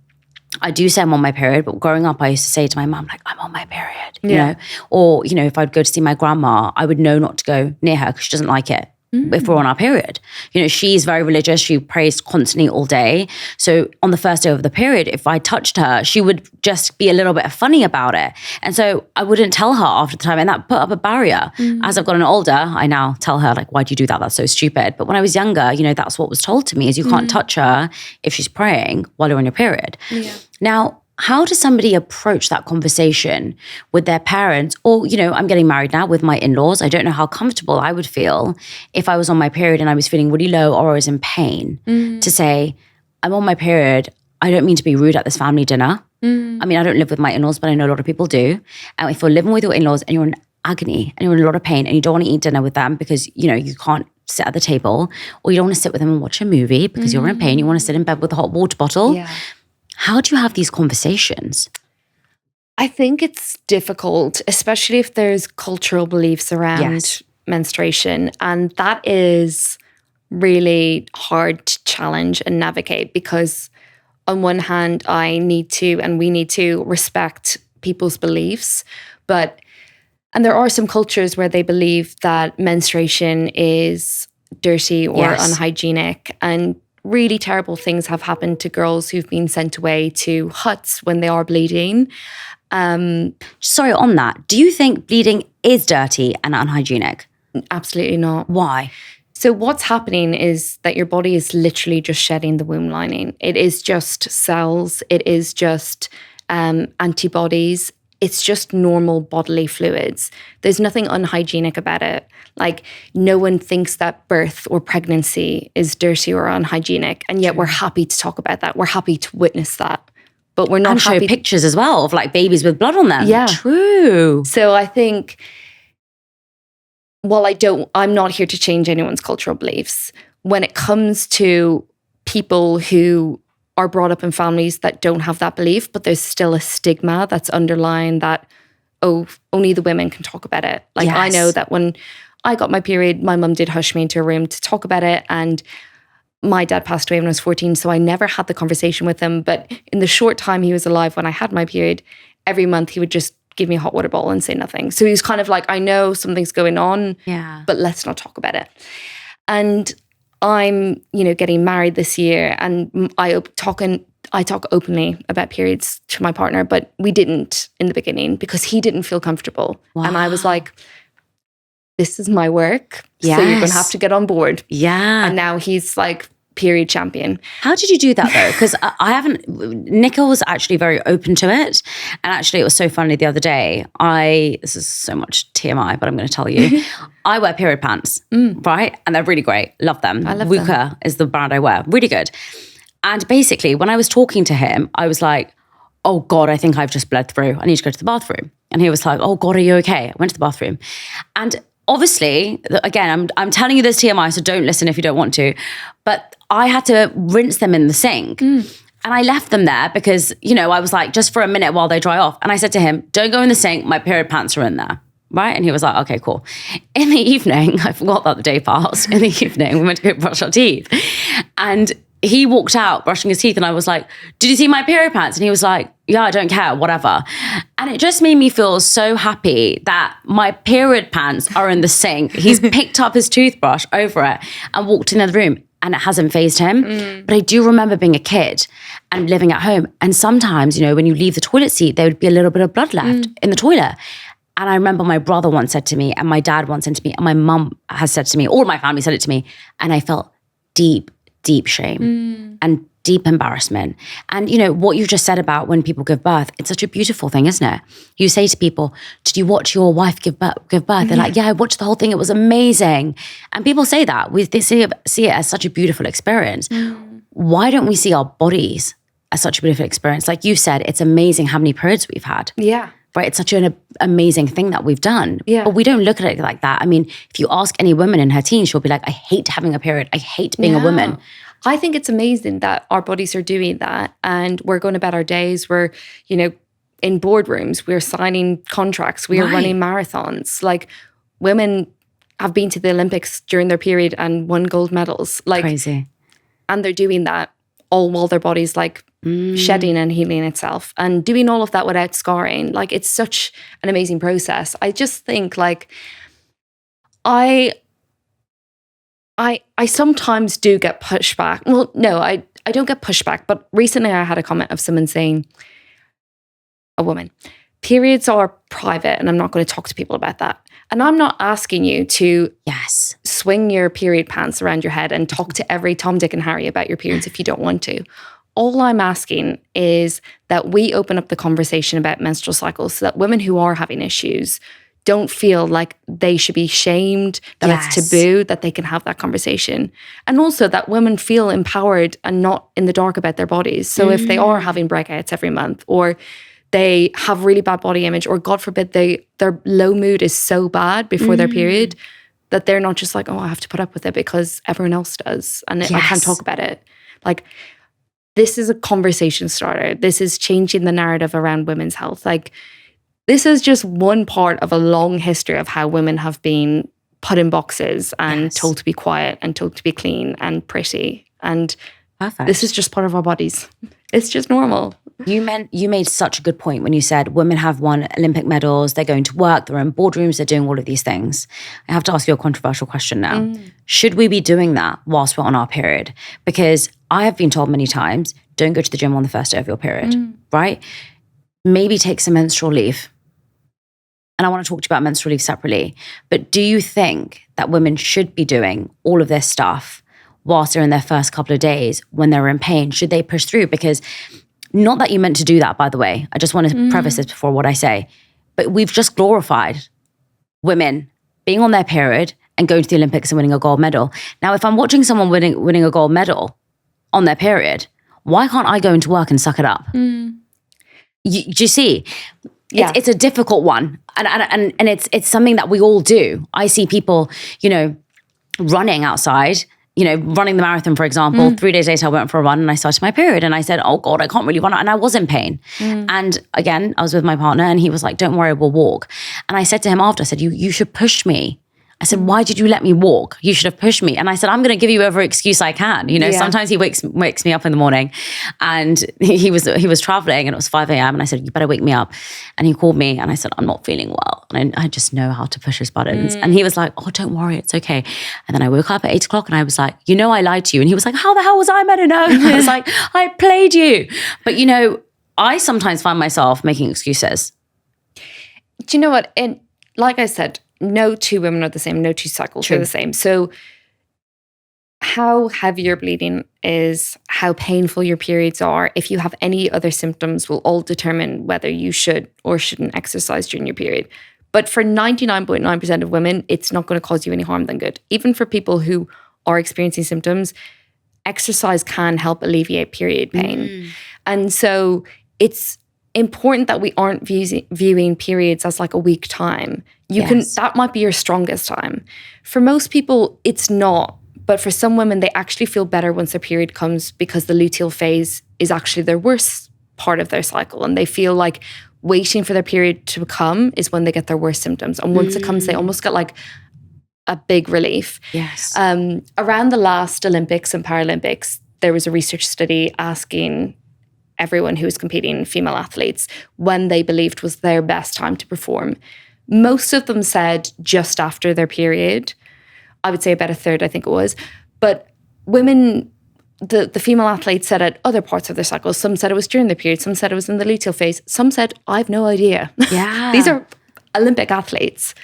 I do say I'm on my period, but growing up, I used to say to my mum, like, I'm on my period, you know? Or, if I'd go to see my grandma, I would know not to go near her because she doesn't like it if we're on our period. She's very religious. She prays constantly all day. So on the first day of the period, if I touched her, she would just be a little bit funny about it. And so I wouldn't tell her after the time. And that put up a barrier. As I've gotten older, I now tell her, like, why do you do that? That's so stupid. But when I was younger, that's what was told to me is you can't touch her if she's praying while you're on your period. Now, how does somebody approach that conversation with their parents? Or, I'm getting married now with my in-laws. I don't know how comfortable I would feel if I was on my period and I was feeling really low or I was in pain to say, I'm on my period. I don't mean to be rude at this family dinner. I mean, I don't live with my in-laws, but I know a lot of people do. And if you're living with your in-laws and you're in agony and you're in a lot of pain and you don't want to eat dinner with them because, you can't sit at the table, or you don't want to sit with them and watch a movie because you're in pain, you want to sit in bed with a hot water bottle. How do you have these conversations? I think it's difficult, especially if there's cultural beliefs around menstruation. And that is really hard to challenge and navigate because on one hand, we need to respect people's beliefs. And there are some cultures where they believe that menstruation is dirty or unhygienic, and really terrible things have happened to girls who've been sent away to huts when they are bleeding. Sorry, on that, do you think bleeding is dirty and unhygienic? Absolutely not. Why? So what's happening is that your body is literally just shedding the womb lining. It is just cells. It is just antibodies. It's just normal bodily fluids. There's nothing unhygienic about it. Like, no one thinks that birth or pregnancy is dirty or unhygienic, and yet we're happy to talk about that. We're happy to witness that, but we're not happy. And show pictures as well of like babies with blood on them. Yeah. True. So I think, while I'm not here to change anyone's cultural beliefs. When it comes to people who are brought up in families that don't have that belief, but there's still a stigma that's underlying that, only the women can talk about it. Like, I know that when I got my period, my mum did hush me into a room to talk about it. And my dad passed away when I was 14, so I never had the conversation with him. But in the short time he was alive when I had my period, every month he would just give me a hot water bottle and say nothing. So he was kind of like, I know something's going on, but let's not talk about it. And I'm, getting married this year, and I talk openly about periods to my partner, but we didn't in the beginning because he didn't feel comfortable. Wow. And I was like, this is my work, so you're going to have to get on board. Yeah. And now he's like period champion. How did you do that though? Because Nicola was actually very open to it. And actually it was so funny the other day. This is so much TMI, but I'm going to tell you. I wear period pants, right? And they're really great. Love them. I love Wuka them. Is the brand I wear. Really good. And basically when I was talking to him, I was like, oh God, I think I've just bled through. I need to go to the bathroom. And he was like, oh God, are you okay? I went to the bathroom. And obviously, again, I'm telling you this TMI, so don't listen if you don't want to. But I had to rinse them in the sink. And I left them there because, I was like, just for a minute while they dry off. And I said to him, don't go in the sink. My period pants are in there. Right? And he was like, okay, cool. In the evening, I forgot that the day passed. In the evening, we went to go brush our teeth. And he walked out brushing his teeth and I was like, did you see my period pants? And he was like, yeah, I don't care, whatever. And it just made me feel so happy that my period pants are in the sink. He's picked up his toothbrush over it and walked in the room. and it hasn't fazed him. But I do remember being a kid and living at home. And sometimes, you know, when you leave the toilet seat, there would be a little bit of blood left in the toilet. And I remember my brother once said to me, and my dad once said to me, and my mum has said to me, all my family said it to me. And I felt deep, deep shame and deep embarrassment. And, you know, what you just said about when people give birth, it's such a beautiful thing, isn't it? You say to people, did you watch your wife give birth? They're like, yeah, I watched the whole thing. It was amazing. And people say that. They see it as such a beautiful experience. Why don't we see our bodies as such a beautiful experience? Like you said, it's amazing how many periods we've had. Yeah. Right? It's such an amazing thing that we've done. Yeah. But we don't look at it like that. I mean, if you ask any woman in her teens, she'll be like, I hate having a period. I hate being a woman. I think it's amazing that our bodies are doing that and we're going about our days. We're, you know, in boardrooms, we're signing contracts, we are running marathons. Like women have been to the Olympics during their period and won gold medals. Like crazy. And they're doing that all while their body's like shedding and healing itself and doing all of that without scarring. Like it's such an amazing process. I just think like I sometimes do get pushback. Well, no, I don't get pushback, but recently I had a comment of someone saying, a woman, periods are private and I'm not going to talk to people about that. And I'm not asking you to swing your period pants around your head and talk to every Tom, Dick and Harry about your periods if you don't want to. All I'm asking is that we open up the conversation about menstrual cycles so that women who are having issues don't feel like they should be shamed, that it's taboo, that they can have that conversation. And also that women feel empowered and not in the dark about their bodies. So if they are having breakouts every month or they have really bad body image or God forbid their low mood is so bad before their period that they're not just like, oh, I have to put up with it because everyone else does and I can't talk about it. Like this is a conversation starter. This is changing the narrative around women's health. Like this is just one part of a long history of how women have been put in boxes and told to be quiet and told to be clean and pretty. And this is just part of our bodies. It's just normal. You made such a good point when you said women have won Olympic medals, they're going to work, they're in boardrooms, they're doing all of these things. I have to ask you a controversial question now. Should we be doing that whilst we're on our period? Because I have been told many times, don't go to the gym on the first day of your period, right? Maybe take some menstrual leave. And I want to talk to you about menstrual leave separately. But do you think that women should be doing all of this stuff whilst they're in their first couple of days when they're in pain? Should they push through? Because not that you meant to do that, by the way. I just want to preface this before what I say. But we've just glorified women being on their period and going to the Olympics and winning a gold medal. Now, if I'm watching someone winning a gold medal on their period, why can't I go into work and suck it up? Do you see? It's a difficult one. And it's something that we all do. I see people, you know, running outside, you know, running the marathon, for example. 3 days later, I went for a run and I started my period and I said, oh God, I can't really run. And I was in pain. And again, I was with my partner and he was like, don't worry, we'll walk. And I said to him after, I said, you should push me. I said, why did you let me walk? You should have pushed me. And I said, I'm going to give you every excuse I can. You know, sometimes he wakes me up in the morning and he was traveling and it was 5 a.m. And I said, you better wake me up. And he called me and I said, I'm not feeling well. And I just know how to push his buttons. And he was like, oh, don't worry, it's okay. And then I woke up at 8 o'clock and I was like, you know, I lied to you. And he was like, how the hell was I meant to know? And I was like, I played you. But you know, I sometimes find myself making excuses. Do you know what? And like I said, no two women are the same. No two cycles are the same. So how heavy your bleeding is, how painful your periods are, if you have any other symptoms will all determine whether you should or shouldn't exercise during your period. But for 99.9% of women, it's not going to cause you any harm than good. Even for people who are experiencing symptoms, exercise can help alleviate period pain. And so it's important that we aren't viewing periods as like a weak time. That might be your strongest time. For most people, it's not. But for some women, they actually feel better once their period comes because the luteal phase is actually their worst part of their cycle. And they feel like waiting for their period to come is when they get their worst symptoms. And once it comes, they almost get like a big relief. Around the last Olympics and Paralympics, there was a research study asking everyone who was competing, female athletes, when they believed was their best time to perform. Most of them said just after their period. I would say about a third, I think it was. But women, the female athletes said at other parts of their cycle. Some said it was during the period. Some said it was in the luteal phase. Some said, I have no idea. Yeah. These are Olympic athletes.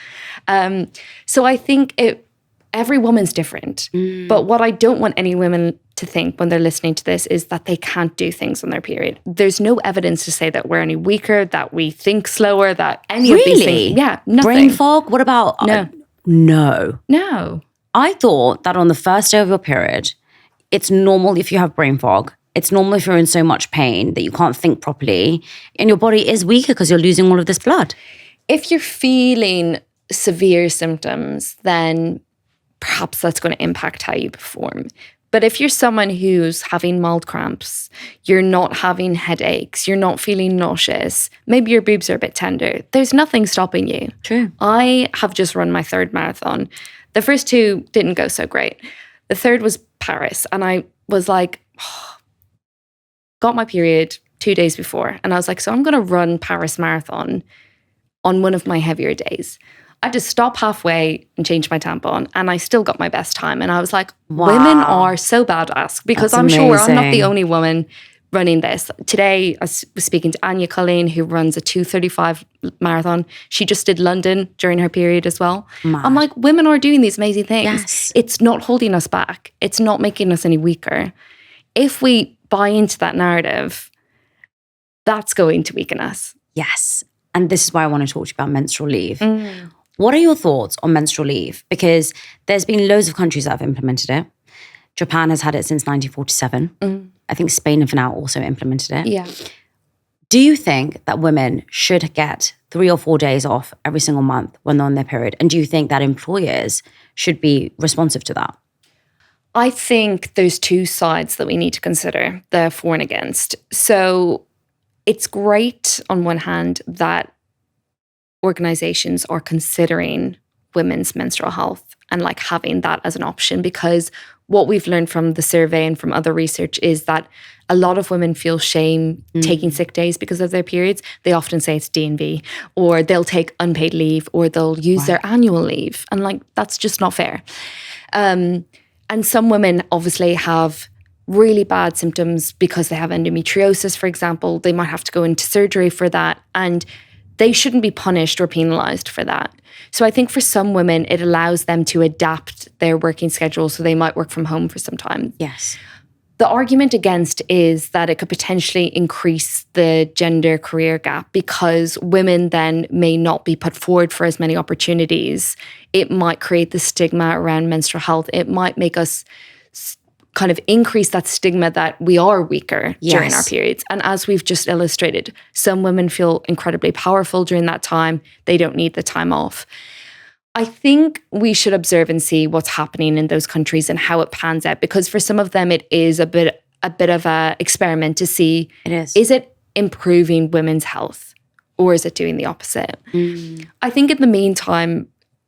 So I think every woman's different. But what I don't want any women to think when they're listening to this is that they can't do things on their period. There's no evidence to say that we're any weaker, that we think slower, that any of these things. Yeah, nothing. Brain fog? What about? No. No. I thought that on the first day of your period, it's normal if you have brain fog. It's normal if you're in so much pain that you can't think properly and your body is weaker because you're losing all of this blood. If you're feeling severe symptoms, then perhaps that's going to impact how you perform. But if you're someone who's having mild cramps, you're not having headaches, you're not feeling nauseous, maybe your boobs are a bit tender, there's nothing stopping you. True. I have just run my 3rd marathon. The first 2 didn't go so great. The 3rd was Paris, and I was like, got my period 2 days before, and I was like, so I'm going to run Paris Marathon on one of my heavier days. I had to stop halfway and change my tampon, and I still got my best time. And I was like, women are so badass, because That's I'm sure I'm not the amazing. only woman running this. Today, I was speaking to Anya Colleen, who runs a 2:35 marathon. She just did London during her period as well. I'm like, women are doing these amazing things. Yes. It's not holding us back. It's not making us any weaker. If we buy into that narrative, that's going to weaken us. Yes. And this is why I want to talk to you about menstrual leave. What are your thoughts on menstrual leave? Because there's been loads of countries that have implemented it. Japan has had it since 1947. I think Spain and for now also implemented it. Yeah. Do you think that women should get 3 or 4 days off every single month when they're on their period? And do you think that employers should be responsive to that? I think there's 2 sides that we need to consider, the for and against. So it's great on one hand that organizations are considering women's menstrual health and like having that as an option, because what we've learned from the survey and from other research is that a lot of women feel shame taking sick days because of their periods. They often say it's D&V, or they'll take unpaid leave, or they'll use their annual leave. And like, that's just not fair. And some women obviously have really bad symptoms because they have endometriosis, for example. They might have to go into surgery for that, and they shouldn't be punished or penalized for that. So I think for some women, it allows them to adapt their working schedule, so they might work from home for some time. Yes. The argument against is that it could potentially increase the gender career gap, because women then may not be put forward for as many opportunities. It might create the stigma around menstrual health. It might make us kind of increase that stigma that we are weaker during our periods. And as we've just illustrated, some women feel incredibly powerful during that time. They don't need the time off. I think we should observe and see what's happening in those countries and how it pans out, because for some of them it is a bit of a experiment to see, is it improving women's health or is it doing the opposite? I think in the meantime,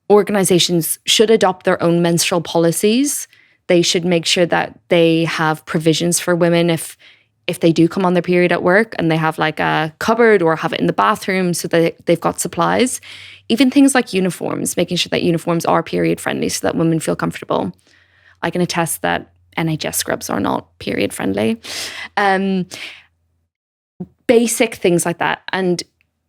organizations should adopt their own menstrual policies. They should make sure that they have provisions for women if they do come on their period at work, and they have like a cupboard or have it in the bathroom so that they've got supplies. Even things like uniforms, making sure that uniforms are period friendly so that women feel comfortable. I can attest that NHS scrubs are not period friendly. Basic things like that. And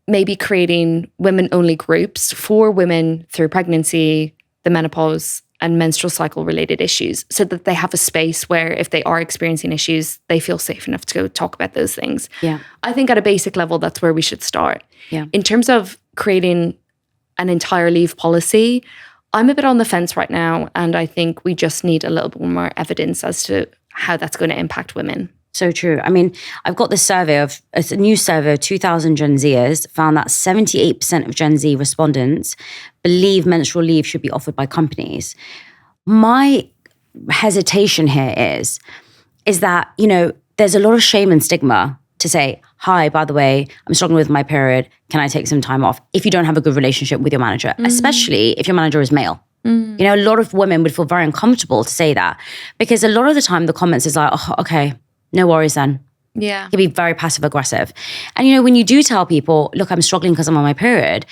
maybe creating women-only groups for women through pregnancy, the menopause, and menstrual cycle related issues, so that they have a space where if they are experiencing issues, they feel safe enough to go talk about those things. Yeah. I think at a basic level, that's where we should start. Yeah. In terms of creating an entire leave policy, I'm a bit on the fence right now, and I think we just need a little bit more evidence as to how that's going to impact women. So true. I mean, I've got this survey it's a new survey of 2,000 Gen Zers, found that 78% of Gen Z respondents believe menstrual leave should be offered by companies. My hesitation here is that, you know, there's a lot of shame and stigma to say, hi, by the way, I'm struggling with my period. Can I take some time off? If you don't have a good relationship with your manager, especially if your manager is male. You know, a lot of women would feel very uncomfortable to say that, because a lot of the time the comments is like, oh, okay, no worries then. Yeah. It can be very passive aggressive. And, you know, when you do tell people, look, I'm struggling because I'm on my period,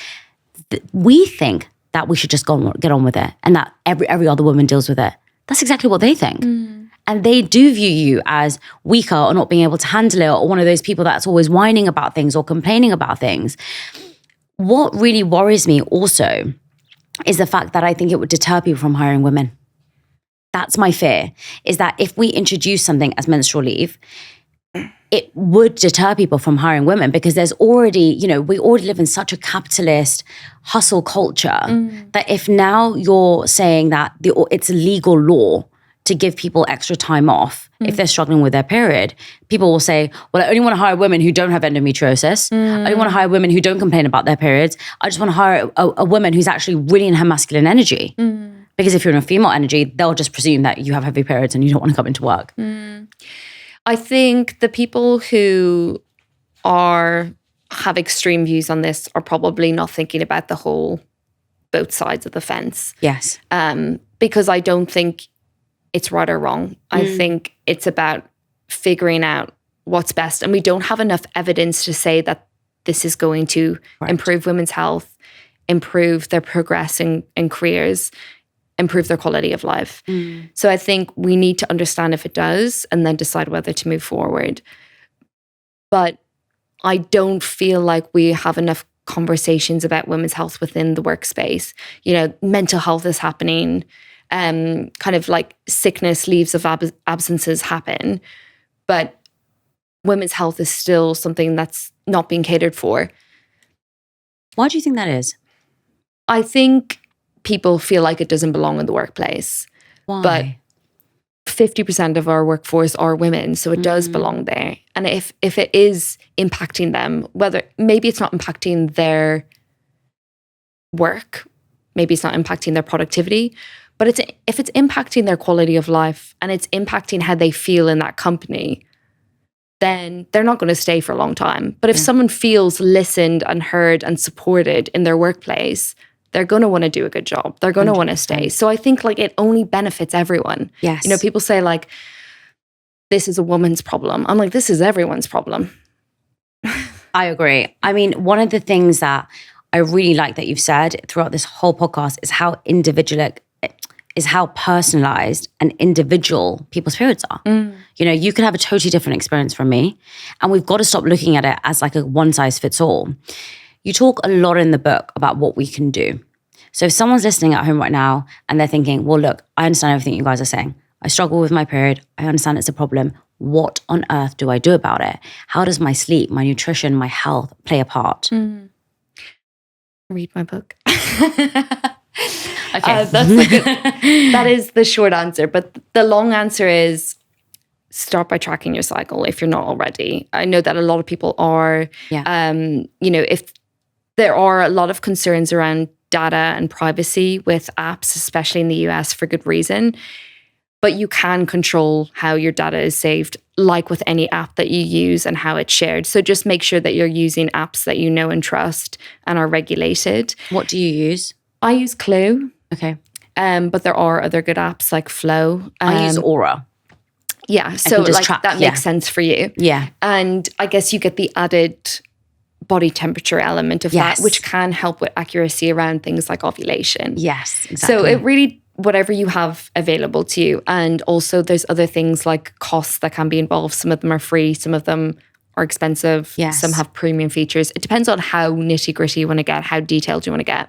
we think that we should just get on with it, and that every other woman deals with it. That's exactly what they think. and they do view you as weaker or not being able to handle it, or one of those people that's always whining about things or complaining about things. What really worries me also is the fact that I think it would deter people from hiring women. That's my fear, is that if we introduce something as menstrual leave, it would deter people from hiring women, because there's already, we already live in such a capitalist hustle culture that if now you're saying that it's a legal law to give people extra time off if they're struggling with their period, people will say, well, I only want to hire women who don't have endometriosis. I only want to hire women who don't complain about their periods. I just want to hire a woman who's actually really in her masculine energy. Because if you're in a female energy, they'll just presume that you have heavy periods and you don't want to come into work. I think the people who have extreme views on this are probably not thinking about the whole both sides of the fence. Yes. Because I don't think it's right or wrong. I think it's about figuring out what's best. And we don't have enough evidence to say that this is going to improve women's health, improve their progress in careers, improve their quality of life. So I think we need to understand if it does and then decide whether to move forward. But I don't feel like we have enough conversations about women's health within the workspace. Mental health is happening, kind of like sickness, leaves of absences happen. But women's health is still something that's not being catered for. Why do you think that is? I think people feel like it doesn't belong in the workplace. Why? But 50% of our workforce are women, so it does belong there. And if it is impacting them, whether maybe it's not impacting their work, maybe it's not impacting their productivity, but if it's impacting their quality of life and it's impacting how they feel in that company, then they're not going to stay for a long time. But if someone feels listened and heard and supported in their workplace, they're going to want to do a good job. They're going to want to stay. So I think it only benefits everyone. Yes. People say this is a woman's problem. I'm like, this is everyone's problem. I agree. I mean, one of the things that I really like that you've said throughout this whole podcast is how personalized and individual people's periods are. You can have a totally different experience from me, and we've got to stop looking at it as like a one size fits all. You talk a lot in the book about what we can do. So if someone's listening at home right now and they're thinking, well, look, I understand everything you guys are saying. I struggle with my period. I understand it's a problem. What on earth do I do about it? How does my sleep, my nutrition, my health play a part? Read my book. Okay. That is the short answer. But the long answer is start by tracking your cycle if you're not already. I know that a lot of people are. If there are a lot of concerns around data and privacy with apps, especially in the US, for good reason. But you can control how your data is saved, like with any app that you use and how it's shared. So just make sure that you're using apps that you know and trust and are regulated. What do you use? I use Clue. Okay. But there are other good apps like Flow. I use Aura. Yeah. So that makes sense for you. Yeah. And I guess you get the added body temperature element of that, which can help with accuracy around things like ovulation. Yes, exactly. So it really, whatever you have available to you. And also there's other things like costs that can be involved. Some of them are free, some of them are expensive. Yes. Some have premium features. It depends on how nitty gritty you want to get, how detailed you want to get.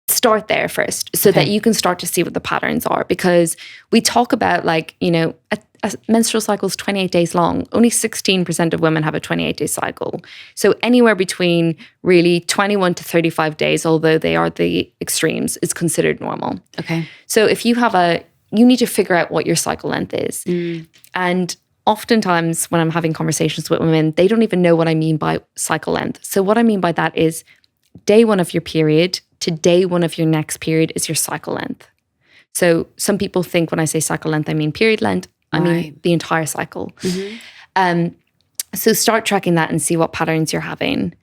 Start there first so that you can start to see what the patterns are, because we talk about a menstrual cycle is 28 days long. Only 16% of women have a 28-day cycle. So anywhere between really 21 to 35 days, although they are the extremes, is considered normal. Okay. So if you you need to figure out what your cycle length is. And oftentimes when I'm having conversations with women, they don't even know what I mean by cycle length. So what I mean by that is day one of your period to day one of your next period is your cycle length. So some people think when I say cycle length, I mean period length. I mean the entire cycle. So start tracking that and see what patterns you're having.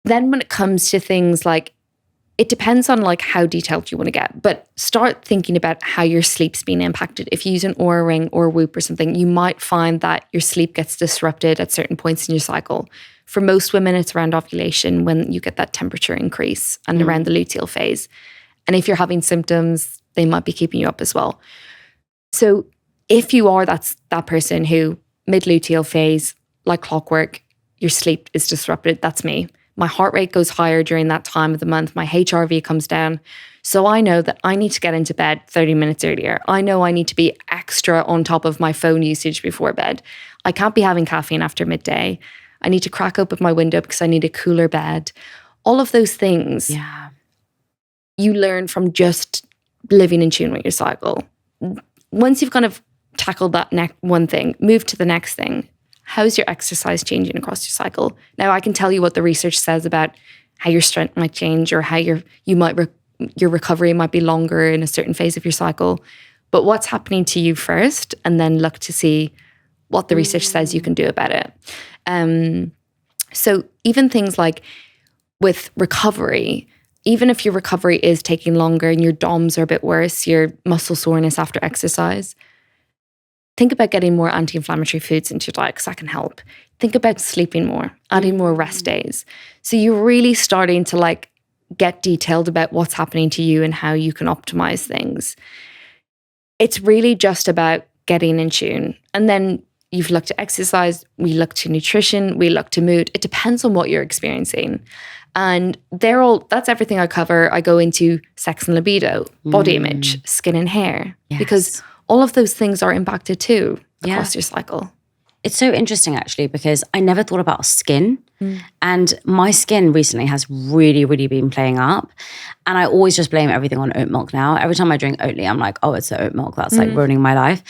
Then when it comes to things like, it depends on how detailed you want to get, but start thinking about how your sleep's being impacted. If you use an Oura Ring or Whoop or something, you might find that your sleep gets disrupted at certain points in your cycle. For most women, it's around ovulation when you get that temperature increase and around the luteal phase. And if you're having symptoms, they might be keeping you up as well. So if you are that person who mid-luteal phase, like clockwork, your sleep is disrupted, that's me. My heart rate goes higher during that time of the month. My HRV comes down. So I know that I need to get into bed 30 minutes earlier. I know I need to be extra on top of my phone usage before bed. I can't be having caffeine after midday. I need to crack open my window because I need a cooler bed. All of those things you learn from just living in tune with your cycle. Once you've kind of tackled that one thing, move to the next thing. How's your exercise changing across your cycle? Now, I can tell you what the research says about how your strength might change or how your recovery might be longer in a certain phase of your cycle. But what's happening to you first, and then look to see what the research says you can do about it. So even things like with recovery, even if your recovery is taking longer and your DOMs are a bit worse, your muscle soreness after exercise, think about getting more anti-inflammatory foods into your diet because that can help. Think about sleeping more, adding more rest days. So you're really starting to like get detailed about what's happening to you and how you can optimize things. It's really just about getting in tune. And then you've looked at exercise, we look to nutrition, we look to mood. It depends on what you're experiencing. And that's everything I cover. I go into sex and libido, body image, skin and hair, because all of those things are impacted too across your cycle. It's so interesting actually, because I never thought about skin, and my skin recently has really, really been playing up. And I always just blame everything on oat milk now. Every time I drink Oatly, I'm like, oh, it's the oat milk. That's like ruining my life.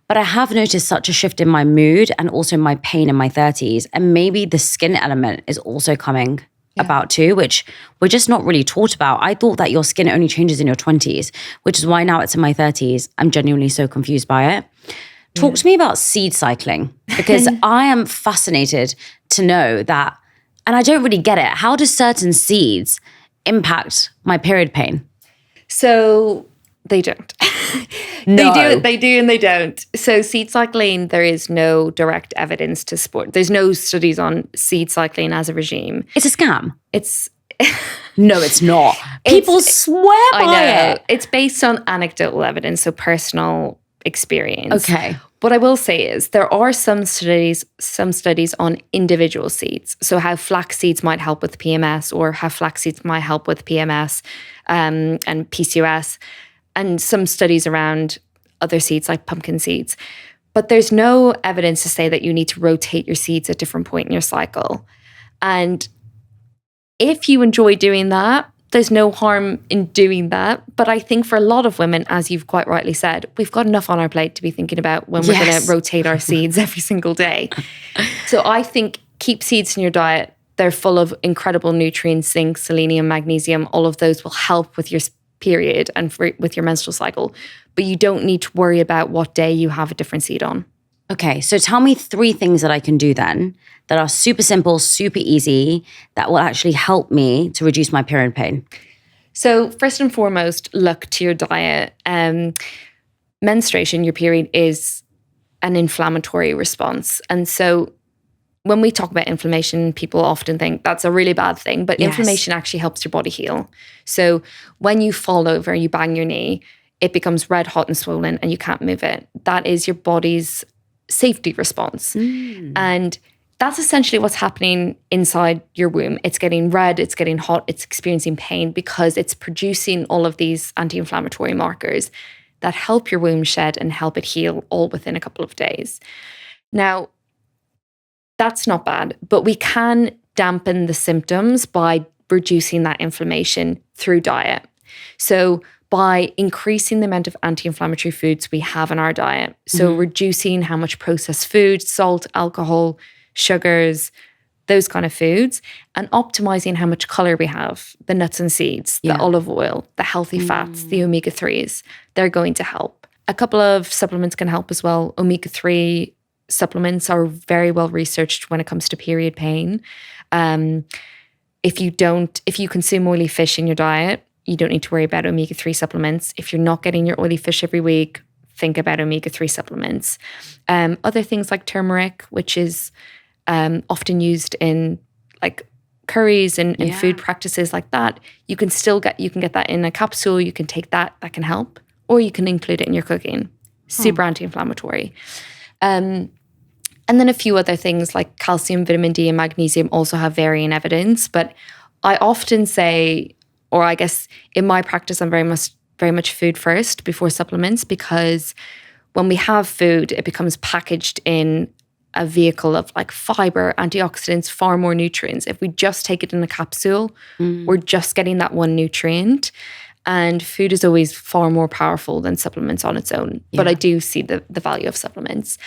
But I have noticed such a shift in my mood and also my pain in my 30s. And maybe the skin element is also coming about too, which we're just not really taught about. I thought that your skin only changes in your 20s, which is why now it's in my 30s. I'm genuinely so confused by it. Talk to me about seed cycling, because I am fascinated to know that, and I don't really get it. How do certain seeds impact my period pain? So they don't. No. They do and they don't. So seed cycling, there is no direct evidence to support. There's no studies on seed cycling as a regime. It's a scam. No, it's not. People swear by it. It's based on anecdotal evidence, so personal experience. Okay. What I will say is there are some studies on individual seeds. So how flax seeds might help with PMS, or how flax seeds might help with PMS and PCOS, and some studies around other seeds like pumpkin seeds. But there's no evidence to say that you need to rotate your seeds at different point in your cycle. And if you enjoy doing that, there's no harm in doing that. But I think for a lot of women, as you've quite rightly said, we've got enough on our plate to be thinking about when we're going to rotate our seeds every single day. So I think keep seeds in your diet. They're full of incredible nutrients, zinc, selenium, magnesium. All of those will help with your period and with your menstrual cycle. But you don't need to worry about what day you have a different seed on. Okay, so tell me 3 things that I can do then that are super simple, super easy, that will actually help me to reduce my period pain. So first and foremost, look to your diet. Menstruation, your period, is an inflammatory response. And so when we talk about inflammation, people often think that's a really bad thing, but inflammation actually helps your body heal. So when you fall over, you bang your knee, it becomes red hot and swollen and you can't move it. That is your body's safety response. And that's essentially what's happening inside your womb. It's getting red, it's getting hot, it's experiencing pain because it's producing all of these anti-inflammatory markers that help your womb shed and help it heal all within a couple of days. Now, that's not bad, but we can dampen the symptoms by reducing that inflammation through diet. So by increasing the amount of anti-inflammatory foods we have in our diet. So reducing how much processed food, salt, alcohol, sugars, those kind of foods, and optimizing how much color we have, the nuts and seeds, the olive oil, the healthy fats, the omega-3s, they're going to help. A couple of supplements can help as well. Omega-3 supplements are very well researched when it comes to period pain. If you consume oily fish in your diet, you don't need to worry about omega-3 supplements. If you're not getting your oily fish every week, think about omega-3 supplements. Other things like turmeric, which is often used in like curries and food practices like that, you can get that in a capsule. You can take that can help. or you can include it in your cooking. Super anti-inflammatory. And then a few other things like calcium, vitamin D, and magnesium also have varying evidence. But I often say, or I guess in my practice, I'm very much food first before supplements, because when we have food, it becomes packaged in a vehicle of like fiber, antioxidants, far more nutrients. If we just take it in a capsule, we're just getting that one nutrient. And food is always far more powerful than supplements on its own. Yeah. But I do see the value of supplements.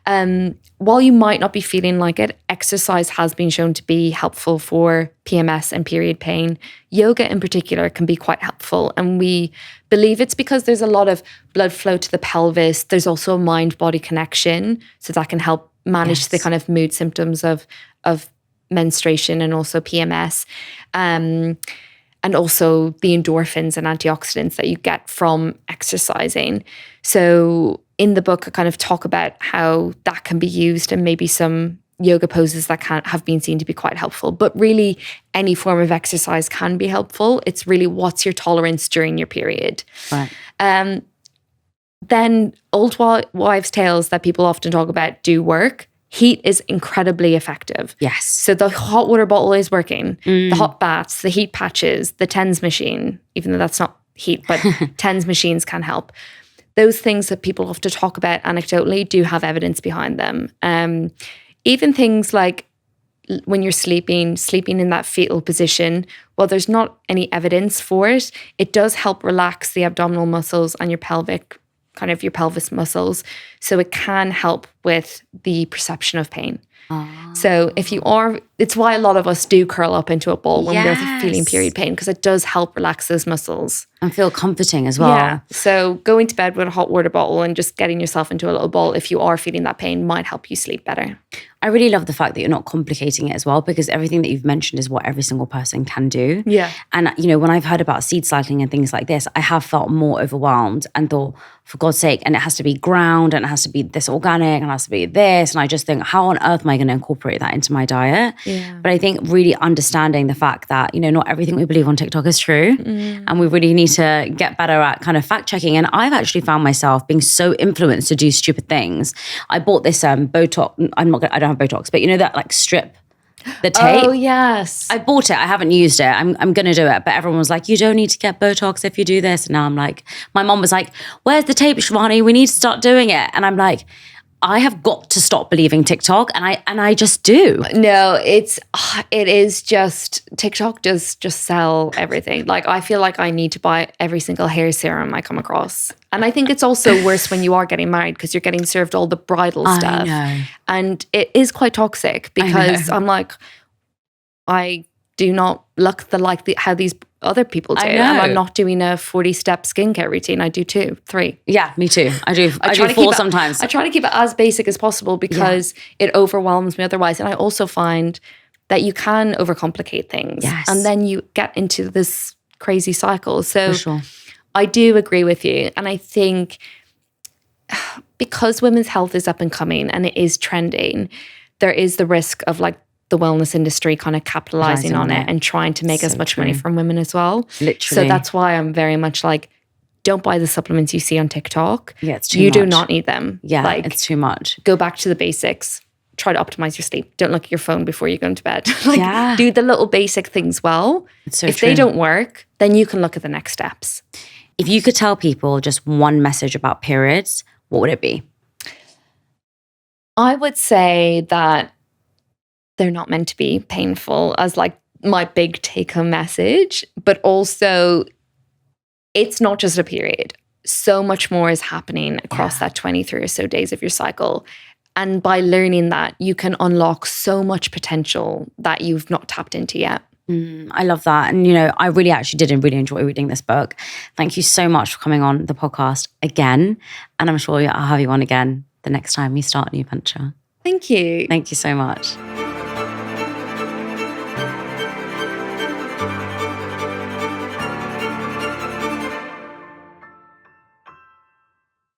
While you might not be feeling like it, exercise has been shown to be helpful for PMS and period pain. Yoga in particular can be quite helpful. And we believe it's because there's a lot of blood flow to the pelvis. There's also a mind-body connection. So that can help manage the kind of mood symptoms of menstruation and also PMS. And also the endorphins and antioxidants that you get from exercising. So in the book, I kind of talk about how that can be used and maybe some yoga poses that have been seen to be quite helpful. But really, any form of exercise can be helpful. It's really what's your tolerance during your period. Right. Then old wives' tales that people often talk about do work. Heat is incredibly effective. Yes. So the hot water bottle is working. The hot baths, the heat patches, the TENS machine, even though that's not heat, but TENS machines can help. Those things that people often talk about anecdotally do have evidence behind them. Even things like when you're sleeping in that fetal position, while there's not any evidence for it, it does help relax the abdominal muscles and your pelvis muscles. So it can help with the perception of pain. So if you are, it's why a lot of us do curl up into a ball when we're feeling period pain, because it does help relax those muscles. And feel comforting as well. Yeah. So going to bed with a hot water bottle and just getting yourself into a little ball, if you are feeling that pain, might help you sleep better. I really love the fact that you're not complicating it as well, because everything that you've mentioned is what every single person can do. Yeah. And, when I've heard about seed cycling and things like this, I have felt more overwhelmed and thought, for God's sake, and it has to be ground and it has to be this organic and it has to be this. And I just think, how on earth am I going to incorporate that into my diet? Yeah. But I think really understanding the fact that, not everything we believe on TikTok is true. And we really need to get better at kind of fact checking. And I've actually found myself being so influenced to do stupid things. I bought this Botox. I don't have Botox, but that like strip, the tape. Oh, yes. I bought it. I haven't used it. I'm going to do it. But everyone was like, you don't need to get Botox if you do this. And now I'm like, my mom was like, where's the tape, Shivani? We need to start doing it. And I'm like, I have got to stop believing TikTok, and I just do. No, it is just TikTok does just sell everything. Like I feel like I need to buy every single hair serum I come across. And I think it's also worse when you are getting married, because you're getting served all the bridal stuff. I know. And it is quite toxic, because I'm like, I do not look how these other people do. And I'm not doing a 40-step skincare routine. I do 2, 3. Yeah, me too. I do 4 sometimes. I try to keep it as basic as possible, because it overwhelms me otherwise. And I also find that you can overcomplicate things. Yes. And then you get into this crazy cycle. So for sure. I do agree with you. And I think because women's health is up and coming and it is trending, there is the risk of like the wellness industry kind of capitalizing on it and trying to make as much money from women as well. Literally. So that's why I'm very much like, don't buy the supplements you see on TikTok. Yeah, it's too much. You do not need them. Yeah, like, it's too much. Go back to the basics. Try to optimize your sleep. Don't look at your phone before you go into bed. Yeah. Do the little basic things well. It's so if true. they don't work, then you can look at the next steps. If you could tell people just one message about periods, what would it be? I would say that they're not meant to be painful as like my big take-home message, but also it's not just a period. So much more is happening across that 23 or so days of your cycle. And by learning that, you can unlock so much potential that you've not tapped into yet. I love that. And, I really enjoy reading this book. Thank you so much for coming on the podcast again. And I'm sure I'll have you on again the next time you start a new venture. Thank you. Thank you so much.